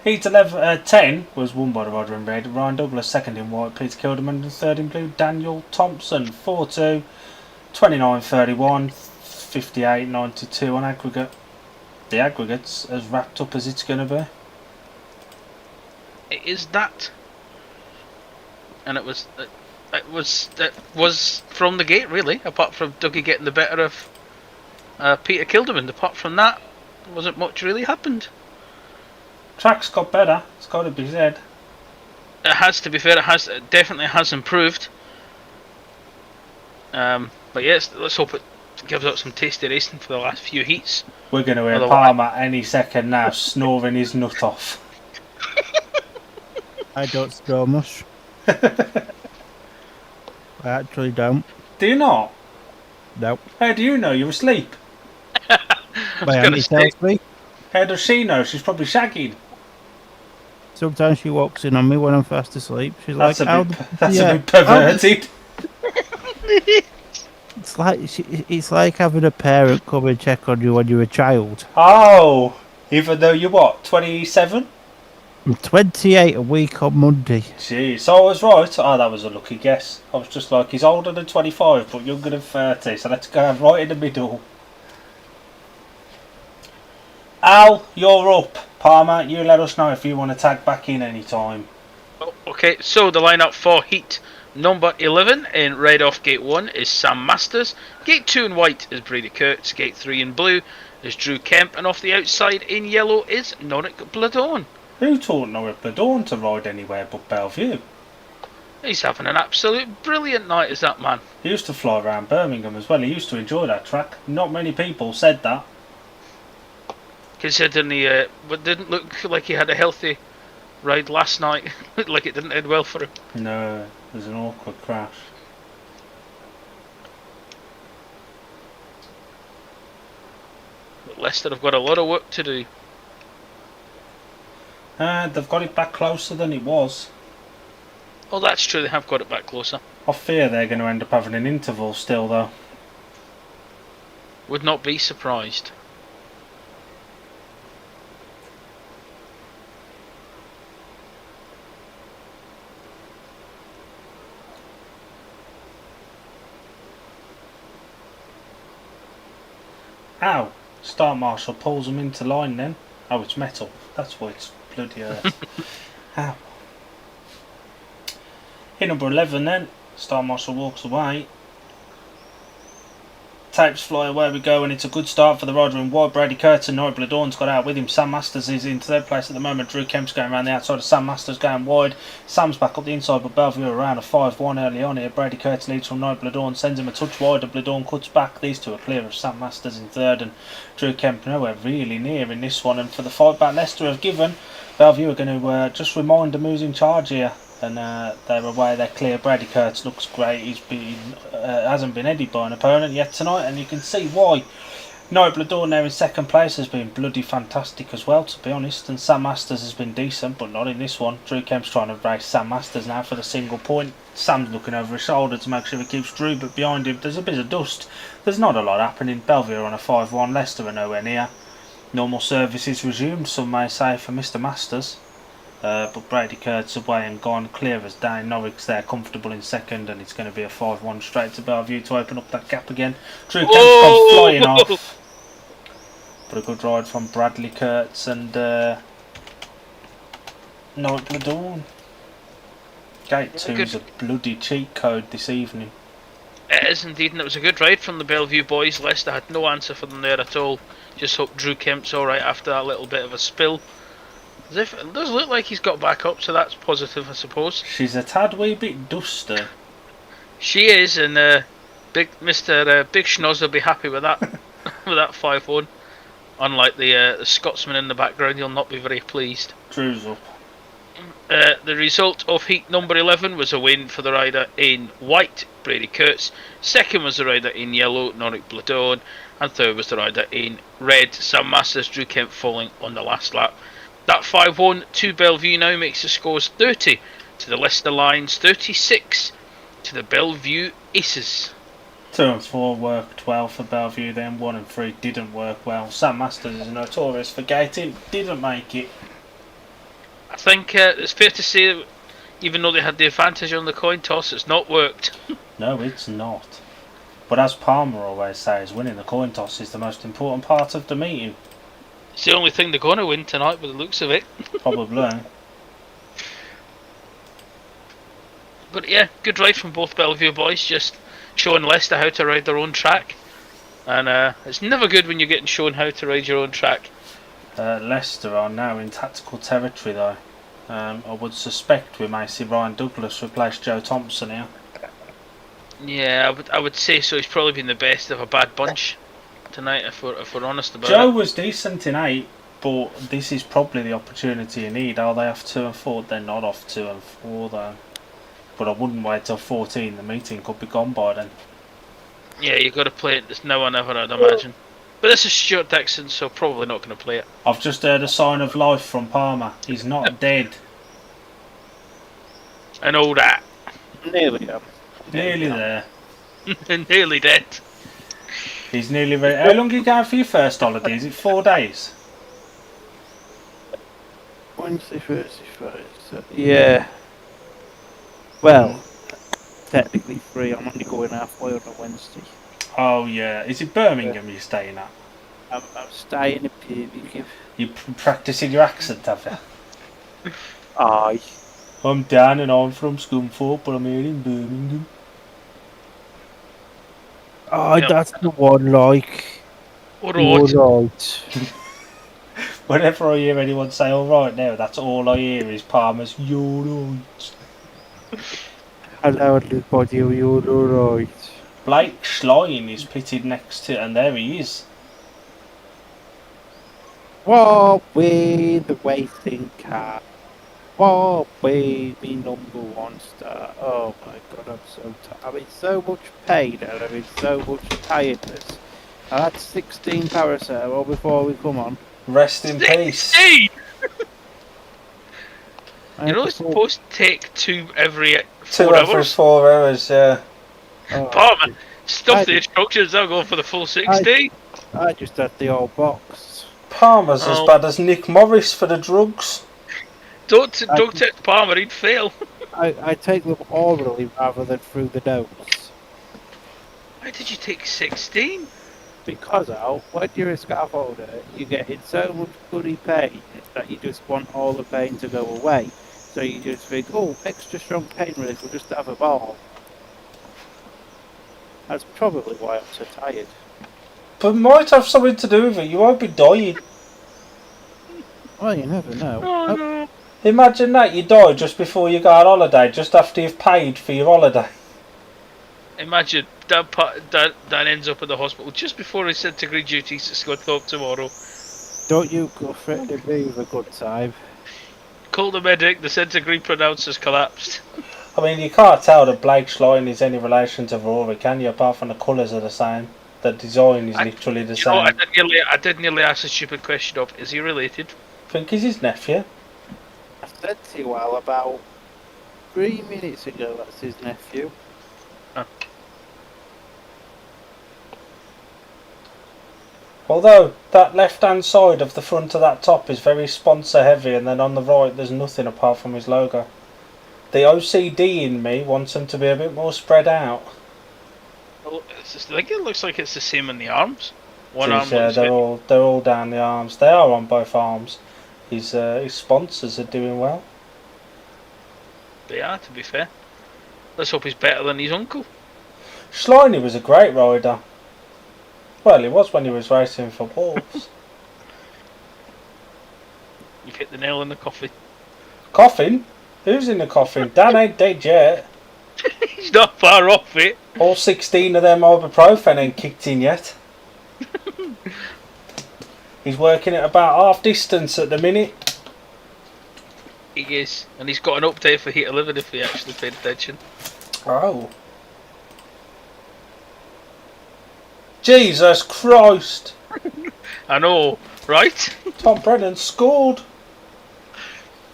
Heat 10 was won by the rider in red. Ryan Douglas second in white. Peter Kilderman and third in blue. Daniel Thompson 4-2, 29-31, 58-92 on aggregate. The aggregate's as wrapped up as it's going to be. It is that. And it was from the gate really, apart from Dougie getting the better of Peter Kilderman. Apart from that, wasn't much really happened. Track's got better, it's got to be said. It has to be fair, it definitely has improved. But yes, let's hope it gives us some tasty racing for the last few heats. We're going to hear Palmer any second now snoring his nut off. I don't snore much. I actually don't. Do you not? Nope. How do you know? You're asleep. My auntie tells me. How does she know? She's probably shagging. Sometimes she walks in on me when I'm fast asleep. She's That's like, a bit perverted. It's like having a parent come and check on you when you're a child. Oh, even though you're what, 27? I'm 28 a week on Monday. Jeez, so I was right. Oh, that was a lucky guess. I was just like, he's older than 25 but younger than 30, so let's go right in the middle. Al, you're up. Palmer, you let us know if you want to tag back in any time. Oh, okay, so the lineup for heat number 11 in red off gate 1 is Sam Masters. Gate 2 in white is Brady Kurtz. Gate 3 in blue is Drew Kemp. And off the outside in yellow is Noric Bladone. Who taught Noric Bladone to ride anywhere but Belle Vue? He's having an absolute brilliant night, is that man? He used to fly around Birmingham as well. He used to enjoy that track. Not many people said that. Considering he didn't look like he had a healthy ride last night. Looked like it didn't end well for him. No, there's an awkward crash. But Leicester have got a lot of work to do. They've got it back closer than it was. Oh, that's true, they have got it back closer. I fear they're going to end up having an interval still, though. Would not be surprised. Ow! Star Marshal pulls them into line then. Oh, it's metal. That's why it's bloody hurt. Ow. Hit number 11 then. Star Marshal walks away. Tapes fly away we go, and it's a good start for the rider in wide. Brady Kurtz and Nora Bladorn's got out with him. Sam Masters is in third place at the moment. Drew Kemp's going around the outside of Sam Masters, going wide. Sam's back up the inside, but Belle Vue around a 5-1 early on here. Brady Kurtz leads from Nora Bladorn, sends him a touch wider. Bladorn cuts back. These two are clear of Sam Masters in third, and Drew Kemp nowhere really near in this one. And for the fight back Leicester have given, Belle Vue are going to just remind them who's in charge here. And they're away, they're clear. Brady Kurtz looks great. He's been hasn't been headed by an opponent yet tonight, and you can see why. Noel Bladorn there in second place has been bloody fantastic as well, to be honest. And Sam Masters has been decent, but not in this one. Drew Kemp's trying to race Sam Masters now for the single point. Sam's looking over his shoulder to make sure he keeps Drew, but behind him there's a bit of dust. There's not a lot happening. Belle Vue on a 5-1. Leicester are nowhere near. Normal services resumed, some may say, for Mr Masters. But Brady Kurtz away and gone, clear as day. Norwich there comfortable in second, and it's going to be a 5-1 straight to Belle Vue to open up that gap again. Drew Kemp's gone flying off. But a good ride from Bradley Kurtz and Norwich Bladorn. Gate 2 is a bloody cheat code this evening. It is indeed, and it was a good ride from the Belle Vue boys. Leicester had no answer for them there at all. Just hope Drew Kemp's alright after that little bit of a spill. As if it does look like he's got back up, so that's positive, I suppose. She's a tad wee bit dusty. She is, and big Mr. Big Schnoz will be happy with that. With that 5-1. Unlike the Scotsman in the background, he'll not be very pleased. Drew's up. The result of heat number 11 was a win for the rider in white, Brady Kurtz. Second was the rider in yellow, Norick Bladorn. And third was the rider in red, Sam Masters. Drew Kemp falling on the last lap. That 5-1 to Belle Vue now makes the scores 30 to the Leicester Lions, 36 to the Belle Vue Aces. 2 and 4 worked well for Belle Vue, then 1 and 3 didn't work well. Sam Masters is notorious for gating, didn't make it. I think it's fair to say that even though they had the advantage on the coin toss, it's not worked. No, it's not. But as Palmer always says, winning the coin toss is the most important part of the meeting. It's the only thing they're going to win tonight by the looks of it. Probably. But yeah, good ride from both Belle Vue boys, just showing Leicester how to ride their own track. And it's never good when you're getting shown how to ride your own track. Leicester are now in tactical territory though. I would suspect we may see Ryan Douglas replace Joe Thompson here. Yeah, I would say so. He's probably been the best of a bad bunch tonight, if we're honest about Joe it. was decent in 8, but this is probably the opportunity you need. Are they off 2 and 4? They're not off 2 and 4 though. But I wouldn't wait till 14. The meeting could be gone by then. Yeah, you've got to play it. It's now or never, I'd imagine. But this is Stuart Dixon, so probably not going to play it. I've just heard a sign of life from Palmer. He's not dead. I know that. Nearly up. Nearly there. Nearly dead. He's nearly ready. How long are you going for your first holiday? Is it 4 days? Wednesday, Thursday, Friday. Yeah. Well, technically 3. I'm only going halfway on a Wednesday. Oh yeah. Is it Birmingham you're staying at? I'm staying in Birmingham. You're practicing your accent, have you? Aye. I'm Dan and I'm from Scunthorpe, but I'm here in Birmingham. Aye, Yep. that's the one, like. Alright. Alright. Whenever I hear anyone say alright now, that's all I hear is Palmer's you're right. Hello, everybody, you're alright. Blake Schlein is pitted next to, and there he is. What with the waiting car? Bobby, me number one star. Oh my god, I'm so tired. I'm in so much pain and I'm in so much tiredness. I had 16 paracetamol before we come on. Rest in peace. 16! I You're had only to pull- supposed to take 2 every 2 4 every hours. 4 hours, yeah. oh, Palmer, stuff I the did- instructions, I'll go for the full 16. I just had the old box. Palmer's as Oh. bad as Nick Morris for the drugs. Don't take Palmer, he'd fail. I take them orally rather than through the nose. Why did you take 16? Because Al, when you're a scaffolder, you get in so much bloody pain that you just want all the pain to go away. So you just think, oh, extra strong pain relief, we'll just have a ball. That's probably why I'm so tired. But it might have something to do with it. You won't be dying. Well, you never know. Oh no. Imagine that, you die just before you go on holiday, just after you've paid for your holiday. Imagine Dan ends up in the hospital just before his centigrade duties at Scunthorpe tomorrow. Don't you go threatening me with a good time. Call the medic, the centigrade pronouncer's collapsed. I mean, you can't tell that Blake Schlein is any relation to Rory, can you? Apart from the colours are the same. The design is literally the You know, same. I did nearly ask a stupid question of, is he related? I think he's his nephew. I said to you, Al, about 3 minutes ago, that's his nephew. Although, that left-hand side of the front of that top is very sponsor heavy, and then on the right there's nothing apart from his logo. The OCD in me wants them to be a bit more spread out. Well, it's just, like, it looks like it's the same in the arms. One Jeez, arm looks they're all down the arms. They are on both arms. His sponsors are doing well. They are, to be fair. Let's hope he's better than his uncle. Schlein was a great rider. Well, he was when he was racing for Wolves. You've hit the nail in the coffin. Coffin? Who's in the coffin? Dan ain't dead yet. He's not far off it. All 16 of them ibuprofen ain't kicked in yet. He's working at about half distance at the minute. He is. And he's got an update for Heat 11 if he actually paid attention. Oh. Jesus Christ! I know, right? Tom Brennan scored.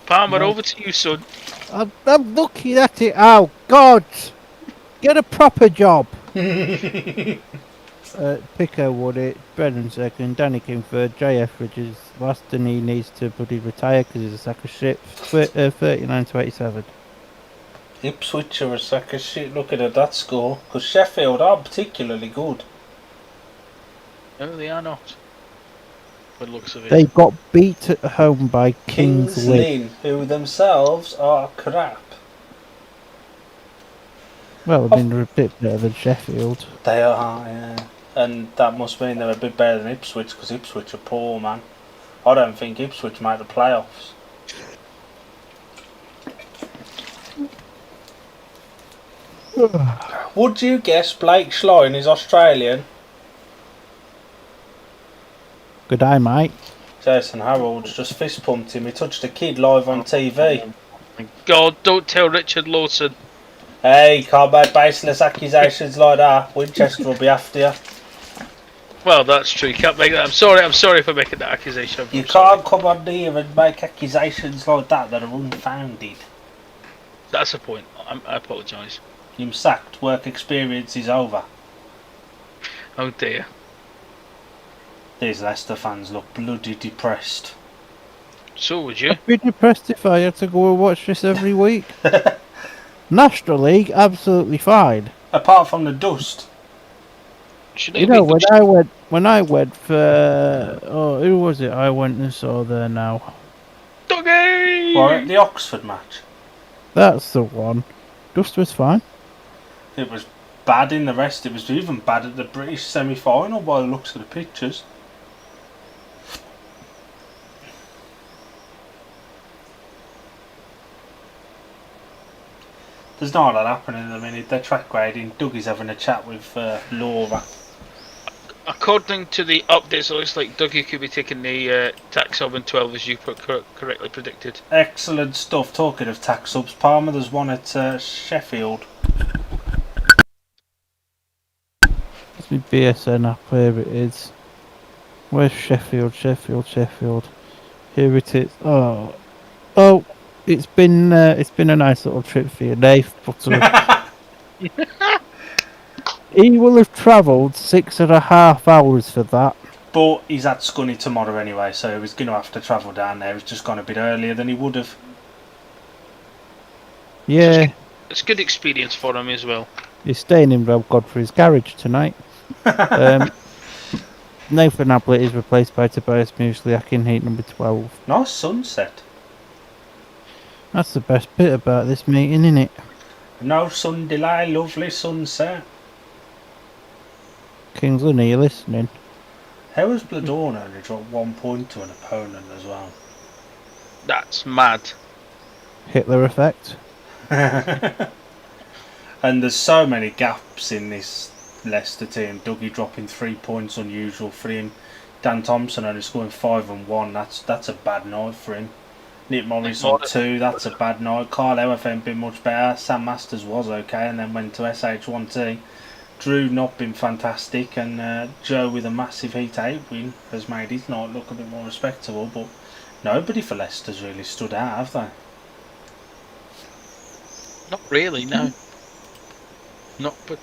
Palmer, over to you, son. I'm looking at it. Oh, God! Get a proper job! Pico won it, Brennan second, Danny came third, JF Ridges last, and he needs to bloody retire because he's a sack of shit. 39 to 87. Ipswich are a sack of shit looking at that score, because Sheffield are particularly good. No, they are not. By the looks of it. They got beat at home by Kings Lynn. Lynn, who themselves are crap. Well, I mean, they're a bit better than Sheffield. They are, yeah. And that must mean they're a bit better than Ipswich, because Ipswich are poor, man. I don't think Ipswich made the playoffs. Would you guess Blake Schlein is Australian? Good eye, mate. Jason Harold's just fist pumped him. He touched a kid live on TV. God, don't tell Richard Lawson. Hey, can't make baseless accusations like that. Winchester will be after you. Well, that's true. You can't make that. I'm sorry for making that accusation. You I'm sorry. can't come on here and make accusations like that are unfounded. That's the point. I apologise. You're sacked. Work experience is over. Oh dear. These Leicester fans look bloody depressed. So would you? I'd be depressed if I had to go and watch this every week. National League, absolutely fine. Apart from the dust. Should You it know, be when I went for who was it? I went and saw there now. Doggy! Or at the Oxford match. That's the one. Dust was fine. It was bad in the rest. It was even bad at the British semi-final by the looks of the pictures. There's not a lot happening at the minute. They're track grading. Dougie's having a chat with Laura. I according to the updates, it looks like Dougie could be taking the tax sub in 12, as you correctly predicted. Excellent stuff. Talking of tax subs, Palmer, there's one at Sheffield. It's my BSN app, here it is. Where's Sheffield? Sheffield. Here it is. Oh, it's been a nice little trip for you, Dave. But he will have travelled 6.5 hours for that. But he's at Scunny tomorrow anyway, so he's going to have to travel down there. He's just gone a bit earlier than he would have. Yeah, It's good experience for him as well. he's staying in Rob Godfrey's garage tonight. Nathan Ablett is replaced by Tobias Muesliak in heat number 12. Nice sunset. That's the best bit about this meeting, innit? No sun delay, lovely sunset. Kingsland, are you listening? How was Bladorna only dropped 1 point to an opponent as well? That's mad. Hitler effect. And there's so many gaps in this Leicester team. Dougie dropping 3 points, unusual for him. Dan Thompson only scoring 5 and 1. That's a bad night for him. Nick Morris on 2. That's a bad night. Carl Elf ain't been much better. Sam Masters was okay and then went to SH1T. Drew not been fantastic, and Joe with a massive Heat 8 win has made his night look a bit more respectable. But nobody for Leicester's really stood out, have they? Not really, no. Not. But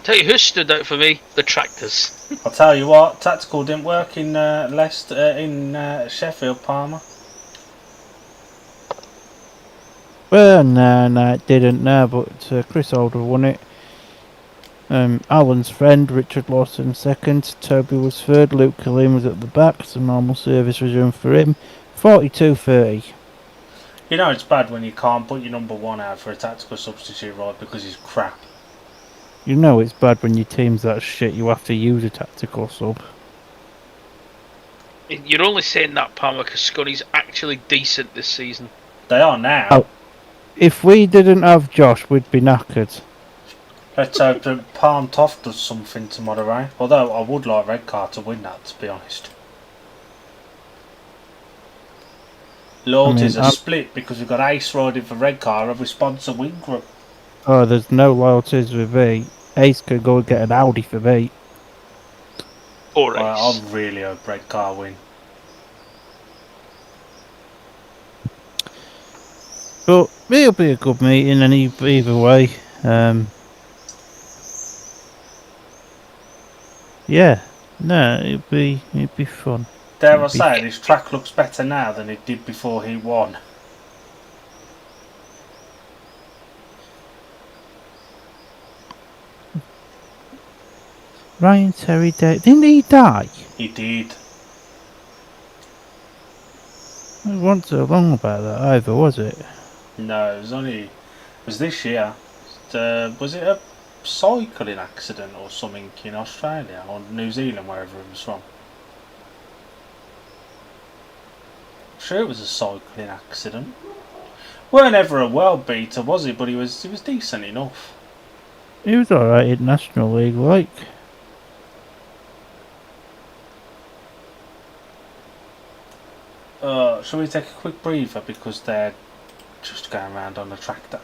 tell you who stood out for me: the tractors. I'll tell you what, tactical didn't work in Leicester, in Sheffield, Palmer. Well, no, it didn't, no, but Chris Holder won it. Alan's friend, Richard Lawson, second. Toby was third. Luke Killeen was at the back, so normal service resumed for him. 42-30. You know it's bad when you can't put your number 1 out for a tactical substitute, right, because he's crap. You know it's bad when your team's that shit, you have to use a tactical sub. You're only saying that, Palmer, because Scunny's actually decent this season. They are now. Oh. If we didn't have Josh, we'd be knackered. Let's hope that Palm Toft does something tomorrow, eh? Although I would like Redcar to win that, to be honest. Loyalties are split because we've got Ace riding for Redcar and we sponsor Wingram. Oh, there's no loyalties with me. Ace could go and get an Audi for me. Or Ace. I really hope Redcar win. But it'll be a good meeting, and either way. Yeah, no, it'd be fun. Dare I say, this track looks better now than it did before he won. Ryan Terry didn't he die? He did. It wasn't so long about that either, was it? No, it was this year. Was it a cycling accident or something in Australia or New Zealand, wherever it was from? Sure, it was a cycling accident. Weren't ever a world beater, was he? But he was decent enough. He was alright in National League, like. Shall we take a quick breather because they're just going around on the tractor?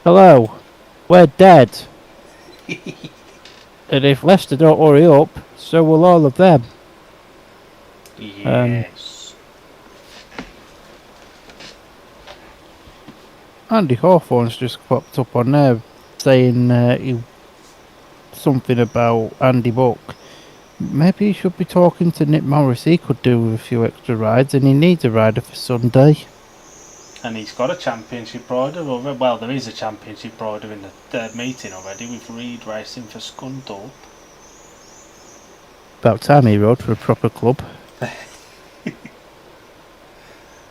Hello, we're dead. And if Leicester don't hurry up, so will all of them. Yes. Andy Hawthorne's just popped up on there saying something about Andy Buck. Maybe he should be talking to Nick Morris. He could do with a few extra rides, and he needs a rider for Sunday. And he's got a championship rider already. Well, there is a championship rider in the third meeting already with Reed racing for Scunthorpe. About time he rode for a proper club.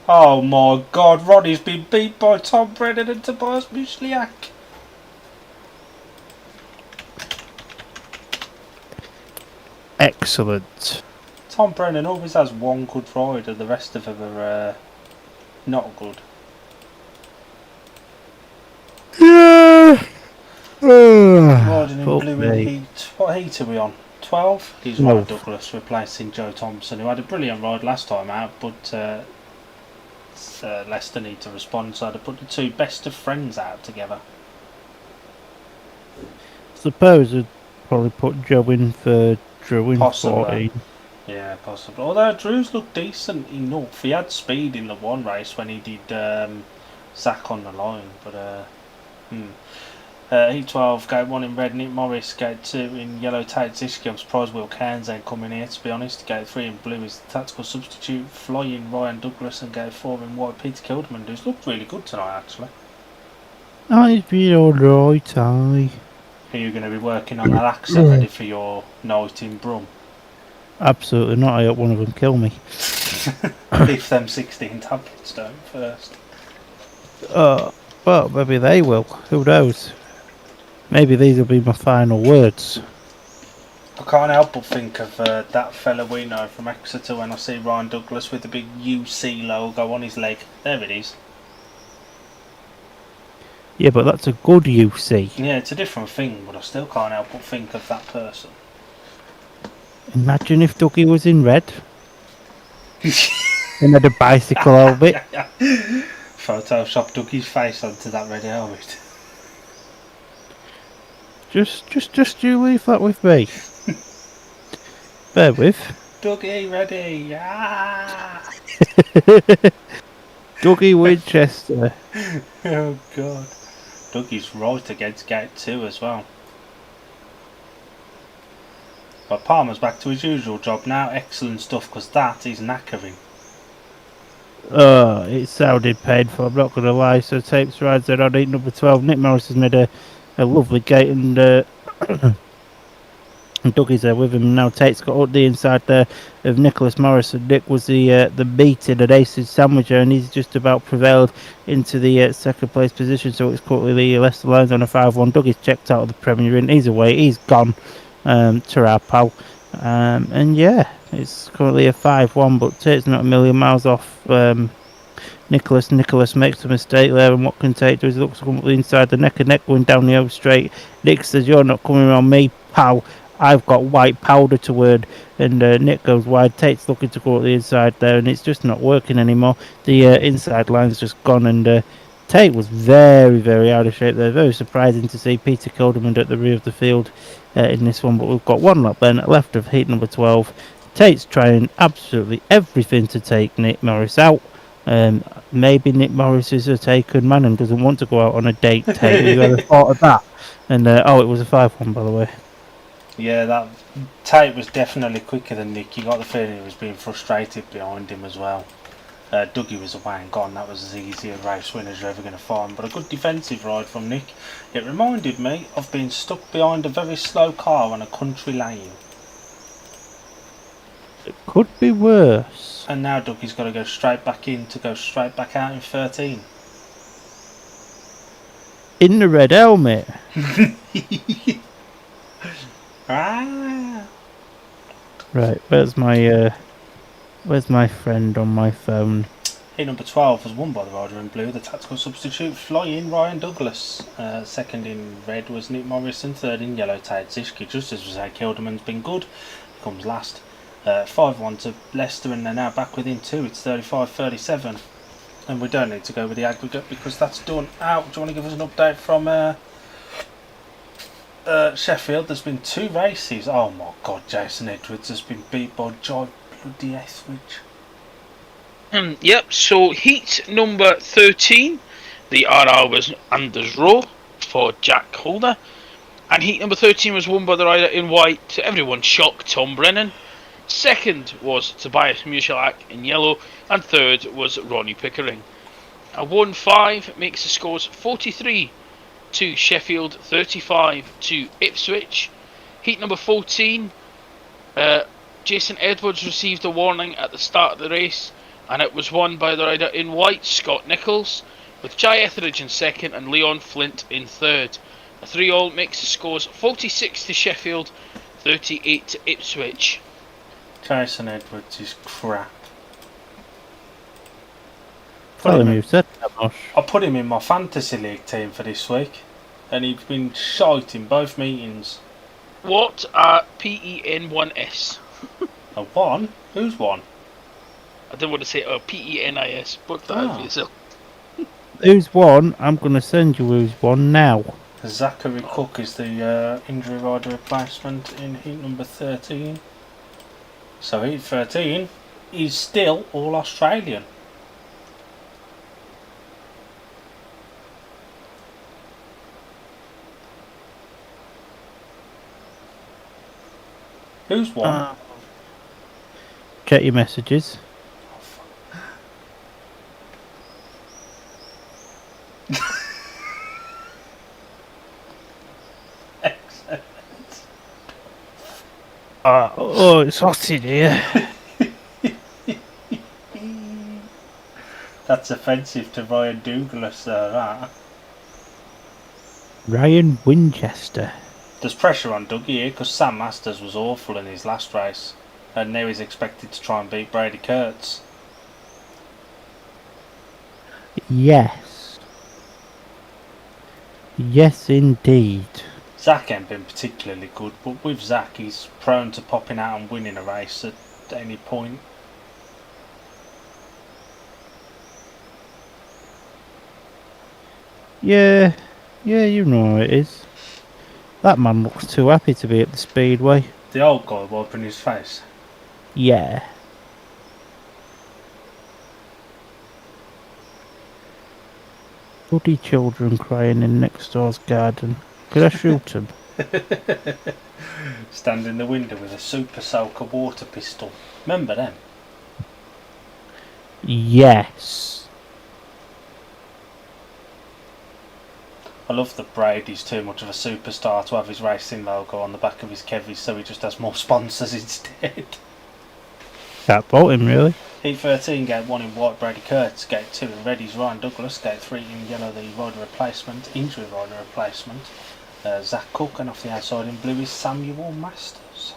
Oh my God, Roddy's been beat by Tom Brennan and Tobias Muszliak. Excellent. Tom Brennan always has one good rider, the rest of them are not good. Yeah. Riding in blue in me. heat. What heat are we on? 12? He's Ryan Douglas replacing Joe Thompson, who had a brilliant ride last time out, but Leicester need to respond, so they put the two best of friends out together. Suppose I'd probably put Joe in for Drew in Possibly. 14. Yeah, possibly. Although Drew's looked decent enough. He had speed in the one race when he did Zach on the line, but Heat 12, gate 1 in red, Nick Morris, gate 2 in yellow, Tate Zischke. I'm surprised Will Cairns ain't coming here, to be honest. Gate 3 in blue is the tactical substitute, flying Ryan Douglas, and gate 4 in white, Peter Kilderman, who's looked really good tonight, actually. Oh, he's been alright, aye. Are you going to be working on that accent ready for your night in Brum? Absolutely not, I hope one of them kill me. Leave them 16 tablets down first. Well, maybe they will, who knows. Maybe these will be my final words. I can't help but think of that fella we know from Exeter when I see Ryan Douglas with the big UC logo on his leg. There it is. Yeah, but that's a good UC. Yeah, it's a different thing, but I still can't help but think of that person. Imagine if Dougie was in red. And had a bicycle helmet. Photoshop Dougie's face onto that red helmet. Just you leave that with me. Bear with. Dougie, ready! Ah! Dougie Winchester. Oh God. Dougie's right against gate 2 as well. But Palmer's back to his usual job now. Excellent stuff, because that is knackering. It sounded painful, I'm not going to lie. So Tapes rides there on 8 number 12. Nick Morris has made a lovely gate, and Dougie's there with him. Now Tate's got up the inside there of Nicholas Morris, and Nick was the beating at Ace's Sandwicher, and he's just about prevailed into the second place position. So it's currently the Leicester Lions on a 5-1. Dougie's checked out of the Premier Inn, he's away, he's gone to our pal. And yeah, it's currently a 5-1, but Tate's not a million miles off Nicholas. Nicholas makes a mistake there, and what can Tate do is he looks to come up the inside, the neck and neck going down the over straight. Nick says, "You're not coming around me, pal. I've got white powder to earn." And Nick goes wide. Tate's looking to go up the inside there, and it's just not working anymore. The inside line's just gone, and Tate was very, very out of shape there. Very surprising to see Peter Kilderman at the rear of the field in this one, but we've got one lap then left of heat number 12. Tate's trying absolutely everything to take Nick Morris out. Maybe Nick Morris is a taken man and doesn't want to go out on a date. Tate, have you ever thought of that? And it was a 5-1, by the way. Yeah, that Tate was definitely quicker than Nick. You got the feeling he was being frustrated behind him as well. Dougie was away and gone. That was as easy a race win as you're ever going to find. But a good defensive ride from Nick. It reminded me of being stuck behind a very slow car on a country lane. It could be worse. And now Dougie's got to go straight back in to go straight back out in 13. In the red helmet. Ah. Right, where's my friend on my phone? Heat number 12 was won by the rider in blue, the tactical substitute flying Ryan Douglas. Second in red was Nick Morris, and third in yellow Tate Zischke. Just as we say, Kilderman's been good. He comes last. 5-1 to Leicester, and they're now back within 2. It's 35-37. And we don't need to go with the aggregate because that's done out. Do you want to give us an update from Sheffield? There's been 2 races. Oh my god, Jason Edwards has been beat by Joy Bloody Etheridge. Yep, so heat number 13, the RR was Anders Rowe for Jack Holder. And heat number 13 was won by the rider in white, to everyone's shock, Tom Brennan. Second was Tobias Muchalak in yellow, and third was Ronnie Pickering. A 1-5 makes the scores 43 to Sheffield, 35 to Ipswich. Heat number 14, Jason Edwards received a warning at the start of the race, and it was won by the rider in white, Scott Nichols, with Jai Etheridge in second and Leon Flint in third. A 3-all makes the scores 46 to Sheffield, 38 to Ipswich. Jason Edwards is crap. Tell him you said that much. I put him in my fantasy league team for this week, and he's been shite in both meetings. What a PEN1S? A 1? Who's 1? I didn't want to say PENIS. Work that out for yourself. Who's 1? I'm going to send you who's 1 now. Zachary Cook is the injury rider replacement in heat number 13. So heat 13 is still all Australian. Who's 1? Check your messages. Excellent. Oh, it's hot in here. That's offensive to Ryan Douglas, that. Ryan Winchester. There's pressure on Dougie here because Sam Masters was awful in his last race, and now he's expected to try and beat Brady Kurtz. Yes. Yes, indeed. Zach ain't been particularly good, but with Zach, he's prone to popping out and winning a race at any point. Yeah, you know how it is. That man looks too happy to be at the Speedway. The old guy wiping his face. Yeah. Bloody children crying in next door's garden. Could I shoot them? Stand in the window with a super soaker water pistol. Remember them? Yes. I love that Brady's too much of a superstar to have his racing logo on the back of his Kevies, so he just has more sponsors instead. Can't fault him, really. Heat 13, gate 1 in white, Brady Kurtz. Gate 2 in red is Ryan Douglas. Gate 3 in yellow, the rider replacement, injury rider replacement. Zach Cook, and off the outside in blue is Samuel Masters.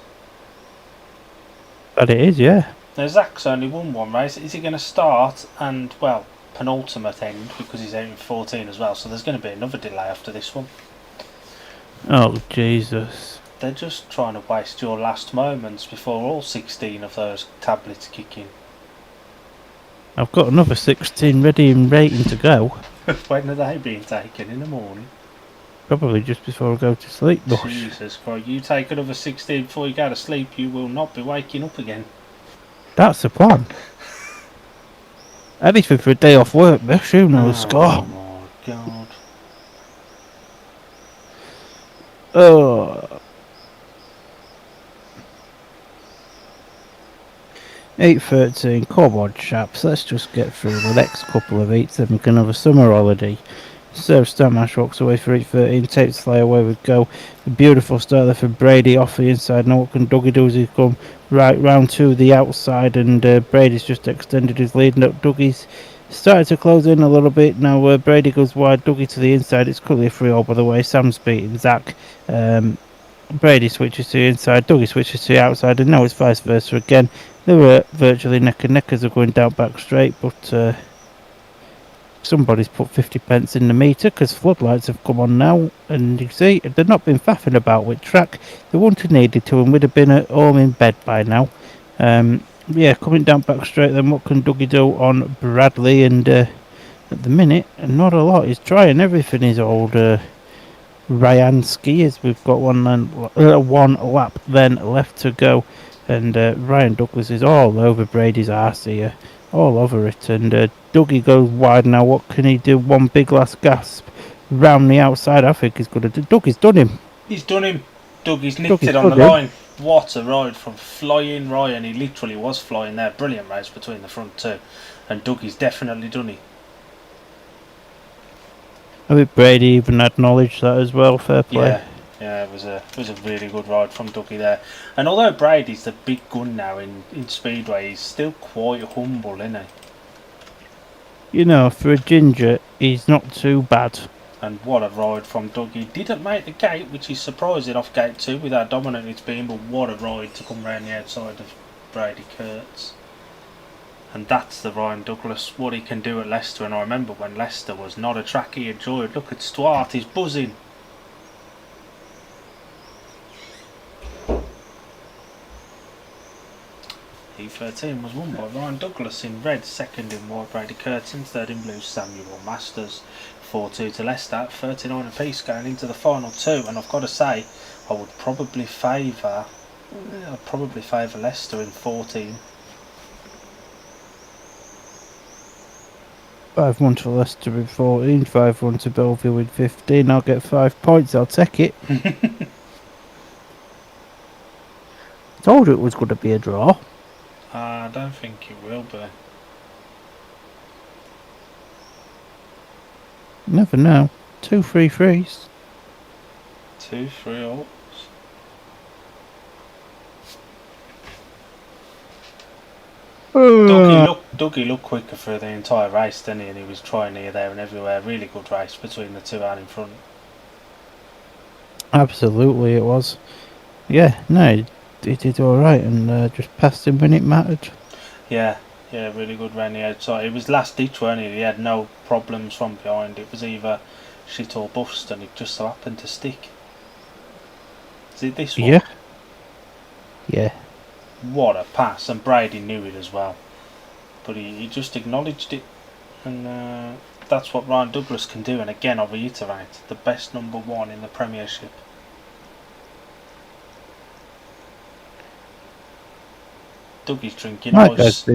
But it is, yeah. Now Zach's only won one race. Is he going to start and, well, penultimate end because he's out in 14 as well, so there's going to be another delay after this one. Oh, Jesus. They're just trying to waste your last moments before all 16 of those tablets kick in. I've got another 16 ready and waiting to go. When are they being taken? In the morning? Probably just before I go to sleep, Bush. Jesus Christ, you take another 16 before you go to sleep, you will not be waking up again. That's the plan. Anything for a day off work, Bush. Who knows, Scott? Oh my god. Oh. 8:13, come on chaps, let's just get through the next couple of heats, then we can have a summer holiday. Serve Stamash walks away for 8:13, takes fly away we go. A beautiful start there for Brady off the inside. Now what can Dougie do as he come right round to the outside, and Brady's just extended his lead. Now Dougie's started to close in a little bit. Now Brady goes wide, Dougie to the inside. It's currently a 3-all by the way. Sam's beating Zach. Brady switches to the inside, Dougie switches to the outside, and now it's vice versa again. They were virtually neck and neck as they're going down back straight, but somebody's put 50 pence in the meter because floodlights have come on now, and you see they've not been faffing about with track. They wouldn't have needed to and would have been at home in bed by now. Yeah, coming down back straight, then what can Dougie do on Bradley, and At the minute, not a lot. He's trying everything. His old Ryan skiers. We've got one lap then left to go, and Ryan Douglas is all over Brady's arse here, all over it. And Dougie goes wide now. What can he do? One big last gasp round the outside. I think he's going to do. Dougie's done him. He's done him. Dougie's nicked Dougie's it on the done him. line. What a ride from Flying Ryan. He literally was flying there. Brilliant race between the front two. And Dougie's definitely done it. I think Brady even acknowledged that as well. Fair play. Yeah, it was a really good ride from Dougie there. And although Brady's the big gun now in Speedway, he's still quite humble, isn't he? You know, for a ginger, he's not too bad. And what a ride from Dougie. Didn't make the gate, which is surprising off gate 2 with how dominant it's been, but what a ride to come round the outside of Brady Kurtz. And that's the Ryan Douglas, what he can do at Leicester. And I remember when Leicester was not a track he enjoyed. Look at Stuart, he's buzzing. E13 was won by Ryan Douglas in red, second in white Brady Curtin, third in blue Samuel Masters. 4-2 to Leicester, 39 apiece going into the final two. And I've got to say, I would probably favour Leicester in 14. 5-1 to Leicester with 14, 5-1 to Belle Vue with 15. I'll get 5 points, I'll take it. Told you it was going to be a draw. I don't think it will be. Never know. 2 free threes. 2-3 all. Dougie looked quicker for the entire race, didn't he? And he was trying here, there and everywhere. Really good race between the two out in front. Absolutely it was. Yeah, no, he did alright and just passed him when it mattered. Yeah, really good round the outside. It was last ditch, wasn't it? He had no problems from behind. It was either shit or bust, and it just so happened to stick. Is it this one? Yeah. What a pass, and Brady knew it as well. But he just acknowledged it, and that's what Ryan Douglas can do. And again, I'll reiterate, the best number 1 in the Premiership. Dougie's drinking ice.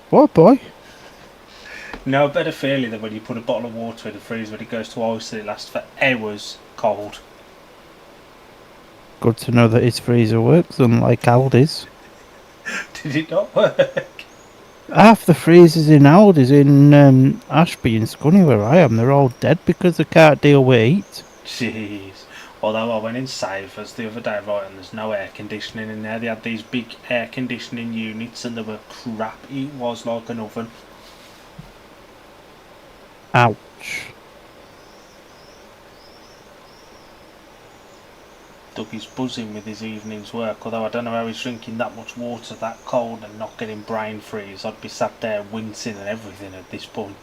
What, boy? No better feeling than when you put a bottle of water in the freezer when it goes to ice and it lasts for hours cold. Good to know that his freezer works, unlike Aldi's. Did it not work? Half the freezers in Aldi's in Ashby and Scunny where I am, they're all dead because they can't deal with heat. Jeez. Although I went in Savers the other day, right, and there's no air conditioning in there. They had these big air conditioning units and they were crap. It was like an oven. Ouch. Dougie's buzzing with his evening's work, although I don't know how he's drinking that much water that cold and not getting brain freeze. I'd be sat there wincing and everything at this point.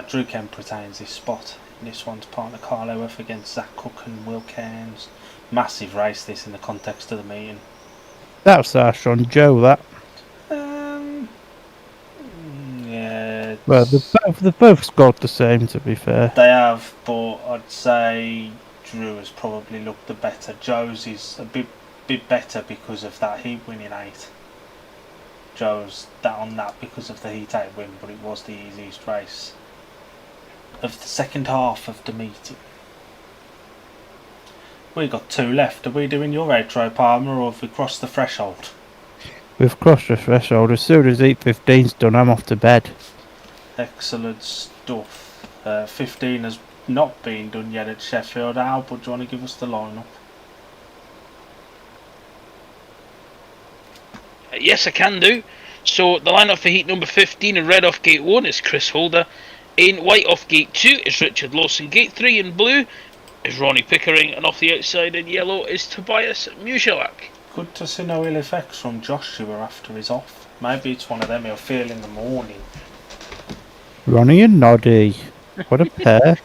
Drew Kemp retains his spot. This one's partner Carl Owerth against Zach Cook and Will Cairns. Massive race this in the context of the meeting. That's harsh on Joe, that. Yeah. Well, they've both scored the same, to be fair. They have, but I'd say Drew has probably looked the better. Joe's is a bit better because of that heat winning 8. Joe's on that because of the heat 8 win, but it was the easiest race of the second half of the meeting. We got 2 left. Are we doing your outro, Palmer, or have we crossed the threshold? We've crossed the threshold. As soon as 8:15's done, I'm off to bed. Excellent stuff. 15 has not been done yet at Sheffield. Albert, do you want to give us the lineup? Yes, I can do. So the lineup for heat number 15 in red off gate 1 is Chris Holder. In white off gate 2 is Richard Lawson. Gate 3 in blue is Ronnie Pickering, and off the outside in yellow is Tobias Musialak. Good to see no ill effects from Joshua after he's off. Maybe it's one of them he'll feel in the morning. Ronnie and Noddy. What a pair.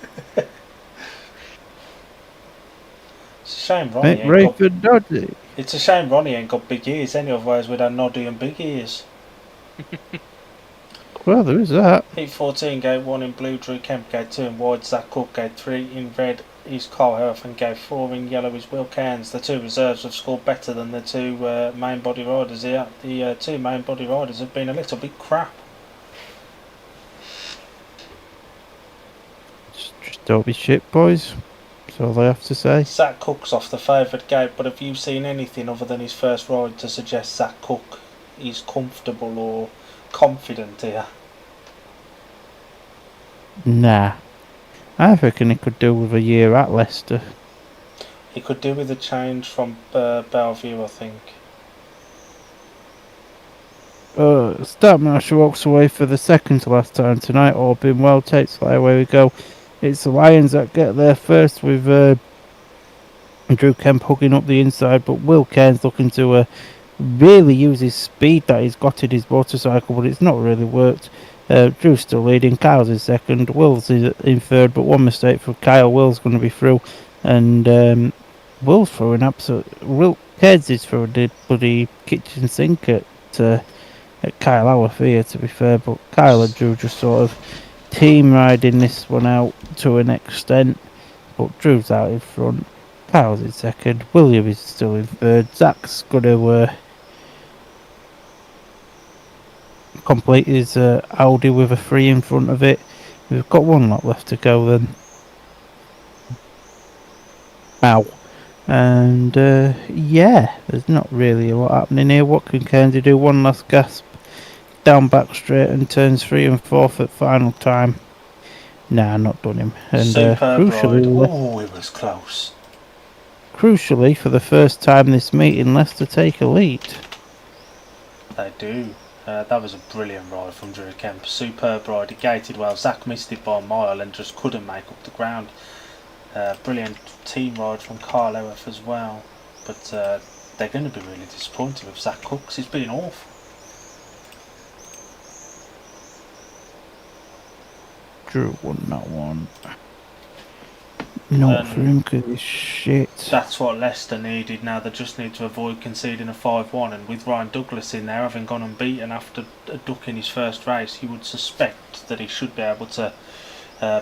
It's a shame Ronnie Noddy. It's a shame Ronnie ain't got big ears, any otherwise we'd have Noddy and big ears. Well, there is that. Heat 14, gate 1 in blue, Drew Kemp, gate 2 in white, Zach Cook, gate 3 in red is Carl Health, and gate 4 in yellow is Will Cairns. The two reserves have scored better than the two main body riders here. The two main body riders have been a little bit crap. Just don't be shit, boys. That's all I have to say. Zach Cook's off the favoured gate, but have you seen anything other than his first ride to suggest Zach Cook is comfortable or confident here? Nah. I reckon he could do with a year at Leicester. He could do with a change from Belle Vue, I think. Startmaster walks away for the second to last time tonight. All been well. Takes fly, away we go. It's the Lions that get there first with Drew Kemp hugging up the inside, but Will Cairns looking to really use his speed that he's got in his motorcycle, but it's not really worked. Drew's still leading, Kyle's in second, Will's in third, but one mistake from Kyle, Will's going to be through, and Will's throwing Will Cairns is throwing the bloody kitchen sink at Kyle Howarth here, to be fair, but Kyle and Drew just sort of team riding this one out to an extent, but Drew's out in front, Kyle's in second, William is still in third, Zach's going to complete his Audi with a 3 in front of it. We've got one lap left to go then. Ow. And yeah, there's not really a lot happening here. What can Cairns do? One last gasp. Down back straight and turns 3 and 4th at final time. Nah, not done him. And crucially, oh, it was close. Crucially, for the first time this meeting, Leicester take a lead. They do. That was a brilliant ride from Drew Kemp. Superb ride. He gated well. Zach missed it by a mile and just couldn't make up the ground. Brilliant team ride from Carl Health as well. But they're going to be really disappointed with Zach Cooks. He's been awful. Drew won that one. Not for him because he's shit. That's what Leicester needed. Now they just need to avoid conceding a 5-1, and with Ryan Douglas in there having gone unbeaten after a duck in his first race, you would suspect that he should be able to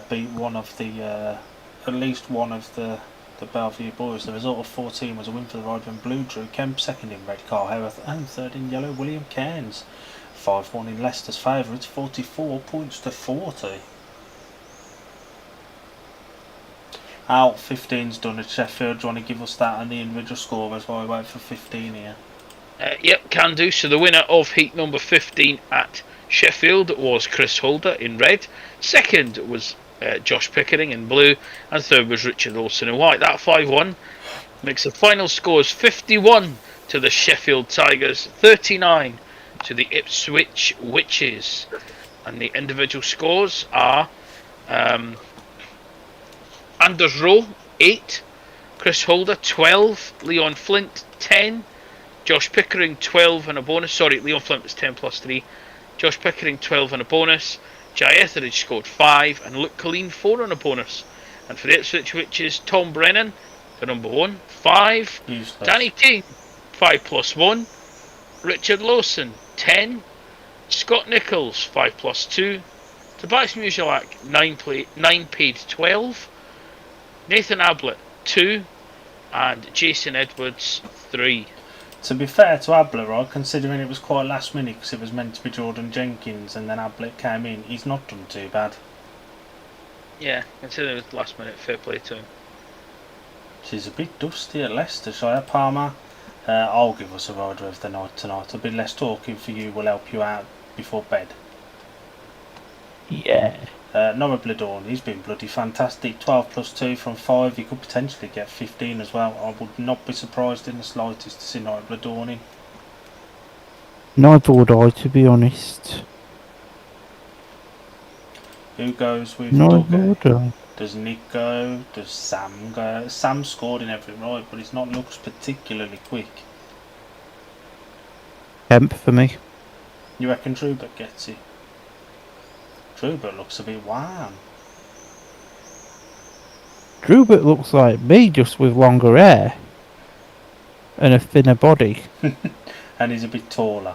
beat one of the at least one of the Belle Vue boys. The result of 14 was a win for the rider in blue, Drew Kemp, second in red, Carl Heworth, and third in yellow, William Cairns. 5-1 in Leicester's favour. It's 44 points to 40. Out 15's done at Sheffield. Do you want to give us that and the individual score as well? We wait for 15 here. Yep, can do. So the winner of heat number 15 at Sheffield was Chris Holder in red. Second was Josh Pickering in blue. And third was Richard Olsen in white. That 5-1 makes the final scores 51 to the Sheffield Tigers, 39 to the Ipswich Witches. And the individual scores are... Anders Rowe 8, Chris Holder 12, Leon Flint 10, Josh Pickering 12 and a bonus. Sorry, Leon Flint was 10 plus 3. Josh Pickering 12 and a bonus. Jai Etheridge scored 5 and Luke Colleen 4 on a bonus. And for the Ipswich Witches, Tom Brennan, the number 1, 5. Useless. Danny King 5 plus 1. Richard Lawson 10. Scott Nichols 5 plus 2. Tobias Musilak 9 paid 12. Nathan Ablett 2 and Jason Edwards 3. To be fair to Ablett, right, considering it was quite last minute because it was meant to be Jordan Jenkins and then Ablett came in, he's not done too bad. Yeah, considering it was last minute, fair play to him. She's a bit dusty at Leicestershire. Palmer, I'll give us a rider of the night tonight. A bit less talking for you will help you out before bed. Yeah. Noah Bladorn, he's been bloody fantastic. 12 plus 2 from 5. He could potentially get 15 as well. I would not be surprised in the slightest to see Noah Bladorn in. Neither would I, to be honest. Who goes with Neither Doug? would I. Does Nick go? Does Sam go? Sam scored in every ride, but he's not looks particularly quick. Kemp for me. You reckon Drubert gets it? Drubert looks a bit wan. Drubert looks like me, just with longer hair. And a thinner body. And he's a bit taller.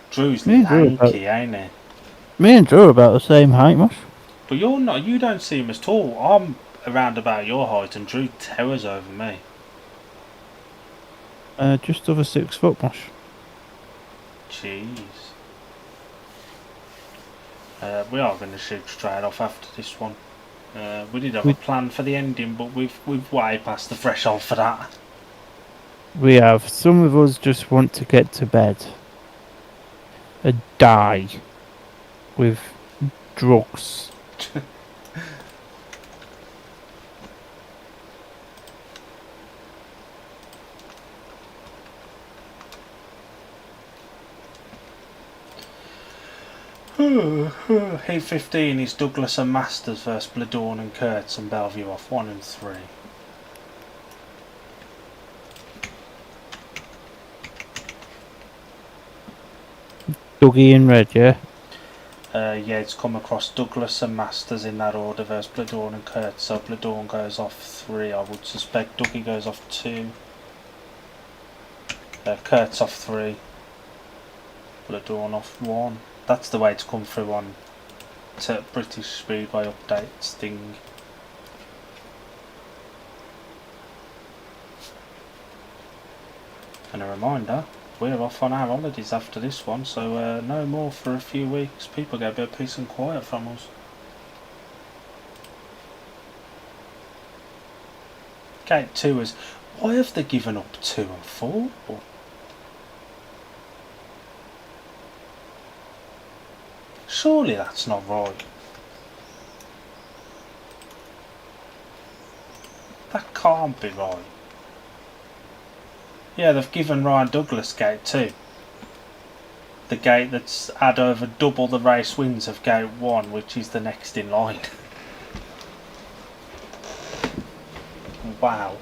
Drew's Yeah, Drew's lanky, ain't he? Me and Drew are about the same height, Mosh. But you're not. You don't seem as tall. I'm around about your height, and Drew towers over me. Just over 6 foot, Mosh. Jeez. We are going to shoot straight off after this one. We did have a plan for the ending, but we've way past the threshold for that. We have. Some of us just want to get to bed. And die. With drugs. Heat 15 is Douglas and Masters versus Bladorn and Kurtz and Belle Vue off 1 and 3. Dougie in red, yeah? Yeah, it's come across Douglas and Masters in that order versus Bladorn and Kurtz. So Bladorn goes off 3, I would suspect. Dougie goes off 2. Kurtz off 3. Bladorn off 1. That's the way to come through on British Speedway updates thing. And a reminder, we're off on our holidays after this one, so no more for a few weeks. People get a bit of peace and quiet from us. Gate 2 is... Why have they given up 2 and 4? Surely that's not right. That can't be right. Yeah, they've given Ryan Douglas gate 2. The gate that's had over double the race wins of gate 1, which is the next in line. Wow.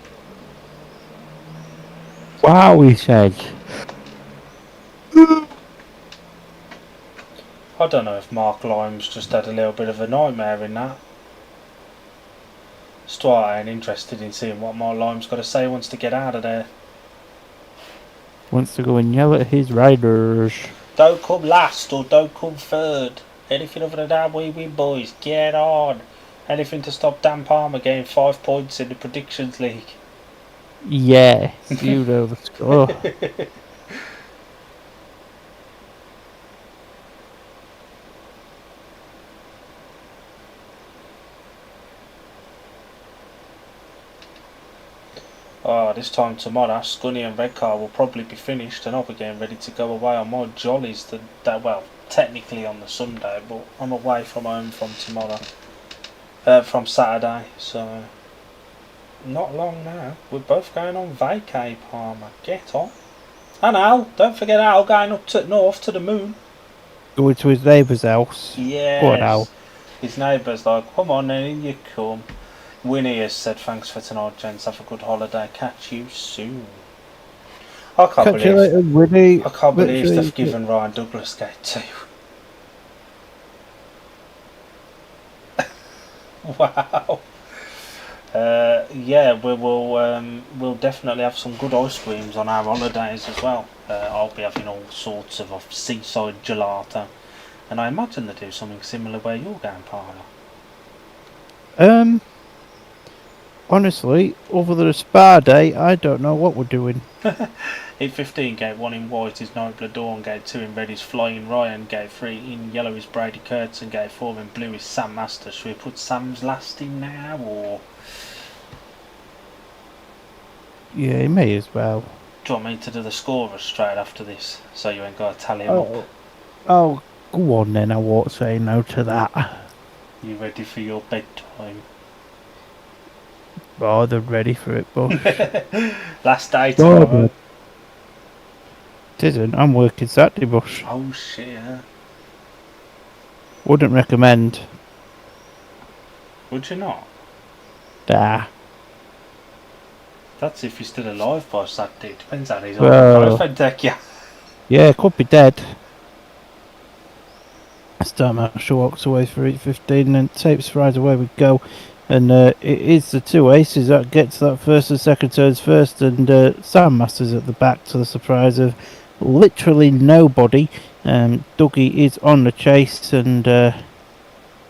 Wow, he said. I don't know if Mark Lime's just had a little bit of a nightmare in that. Stuart ain't interested in seeing what Mark Lime's got to say, wants to get out of there. Wants to go and yell at his riders. Don't come last or don't come third. Anything other than that, we win, boys. Get on. Anything to stop Dan Palmer getting 5 points in the predictions league. Yes, you know the score. This time tomorrow, Scunny and Redcar will probably be finished, and I'll be getting ready to go away on my jollies. Well, technically on the Sunday, but I'm away from home from tomorrow, from Saturday. So not long now. We're both going on vacay, Palmer. Get on. And Al, don't forget Al going up to north to the moon. Going to his neighbour's house. Yes. What Al? His neighbour's like, come on then, in you come. Winnie has said, thanks for tonight, gents. Have a good holiday. Catch you soon. I can't Catch you later, Winnie. I can't believe they've given Ryan Douglas gate 2. Wow. Yeah, we'll definitely have some good ice creams on our holidays as well. I'll be having all sorts of seaside gelato, and I imagine they do something similar where you're going, Parlour. Honestly, over the spa day, I don't know what we're doing. Heat 15, gate 1 in white is Nightblood Dawn, gate 2 in red is Flying Ryan, gate 3 in yellow is Brady Kurtz, and gate 4 in blue is Sam Master. Should we put Sam's last in now, or...? Yeah, you may as well. Do you want me to do the scorers straight after this, so you ain't got to tally them up? Oh, go on then, I won't say no to that. You ready for your bedtime? Oh, they're ready for it, but... Last day tomorrow. It isn't, I'm working Saturday, Bush. Oh shit, yeah. Wouldn't recommend. Would you not? Nah. That's if you're still alive by Saturday. Depends how these Well, girlfriend take you. Yeah, could be dead. This time Asher walks away for 8:15 and tapes right away we go. And it is the two aces that get to that first and second turns first, and Sam Masters at the back to the surprise of literally nobody. Dougie is on the chase, and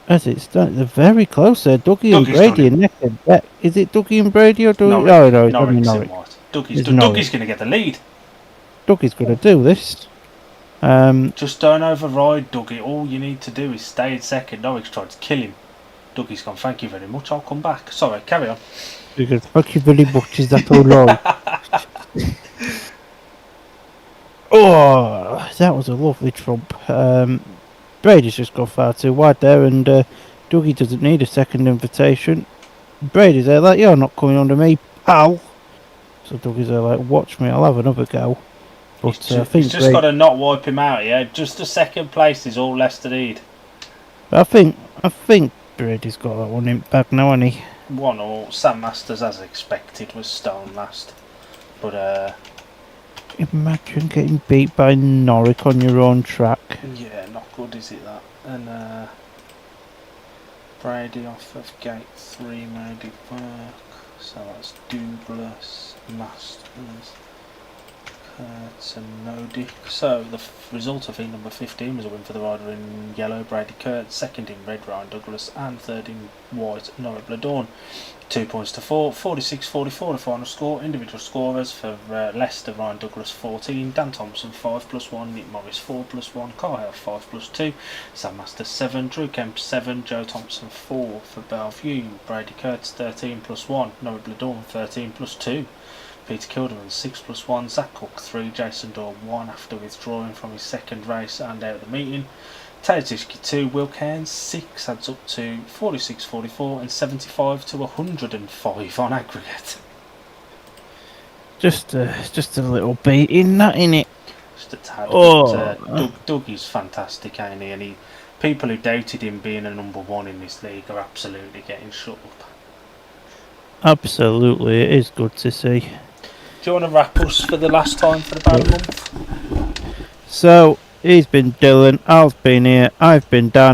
as it's done, they're very close there. Dougie and Dougie's Brady done are neck and neck. Is it Dougie and Brady or Dougie? Norwich, Oh no, it's only Norwich's in Norwich. white. It's Dougie's Norwich. going to get the lead. Dougie's going to do this. Just don't override Dougie. All you need to do is stay in second. Norwich tried to kill him. Dougie's gone, thank you very much, I'll come back. Sorry, carry on. Because thank you very much, is that all right? Oh, that was a lovely trump. Brady's just gone far too wide there, and Dougie doesn't need a second invitation. Brady's there like, you're not coming under me, pal. So Dougie's there like, watch me, I'll have another go. But I think he's just got to not wipe him out, yeah? Just the second place is all Leicester need. I think Brady's got that one in back now, hasn't he? 1-1. Sam Masters, as expected, was stone last. But, Imagine getting beat by Norwich on your own track. yeah, not good, is it, that? And, Brady off of gate 3 made it work. So that's Douglas, Masters, Kurtz and Nodick. So the result of heat number 15 was a win for the rider in yellow, Brady Kurtz, second in red, Ryan Douglas, and third in white, Noah Bladorn. 2 points to 4, 46-44 the final score. Individual scorers for Leicester, Ryan Douglas 14, Dan Thompson 5+1, Nick Morris 4+1, Carl Hale 5+2, Sam Masters 7, Drew Kemp 7, Joe Thompson 4 for Belle Vue, Brady Kurtz 13+1, Noah Bladorn 13+2, Peter Kilderman 6+1, Zach Cook 3, Jason Dorr 1 after withdrawing from his second race and out of the meeting. Taylor-Tishke 2, Will Cairns 6 adds up to 46-44 and 75 to 105 on aggregate. Just a little beating, that innit? Just a tad. Oh. But, Dougie's fantastic, ain't he? And people who doubted him being a number one in this league are absolutely getting shut up. Absolutely, it is good to see. Do you want to wrap us for the last time for about a month? So, he's been Dylan, Al's been here, I've been Dan.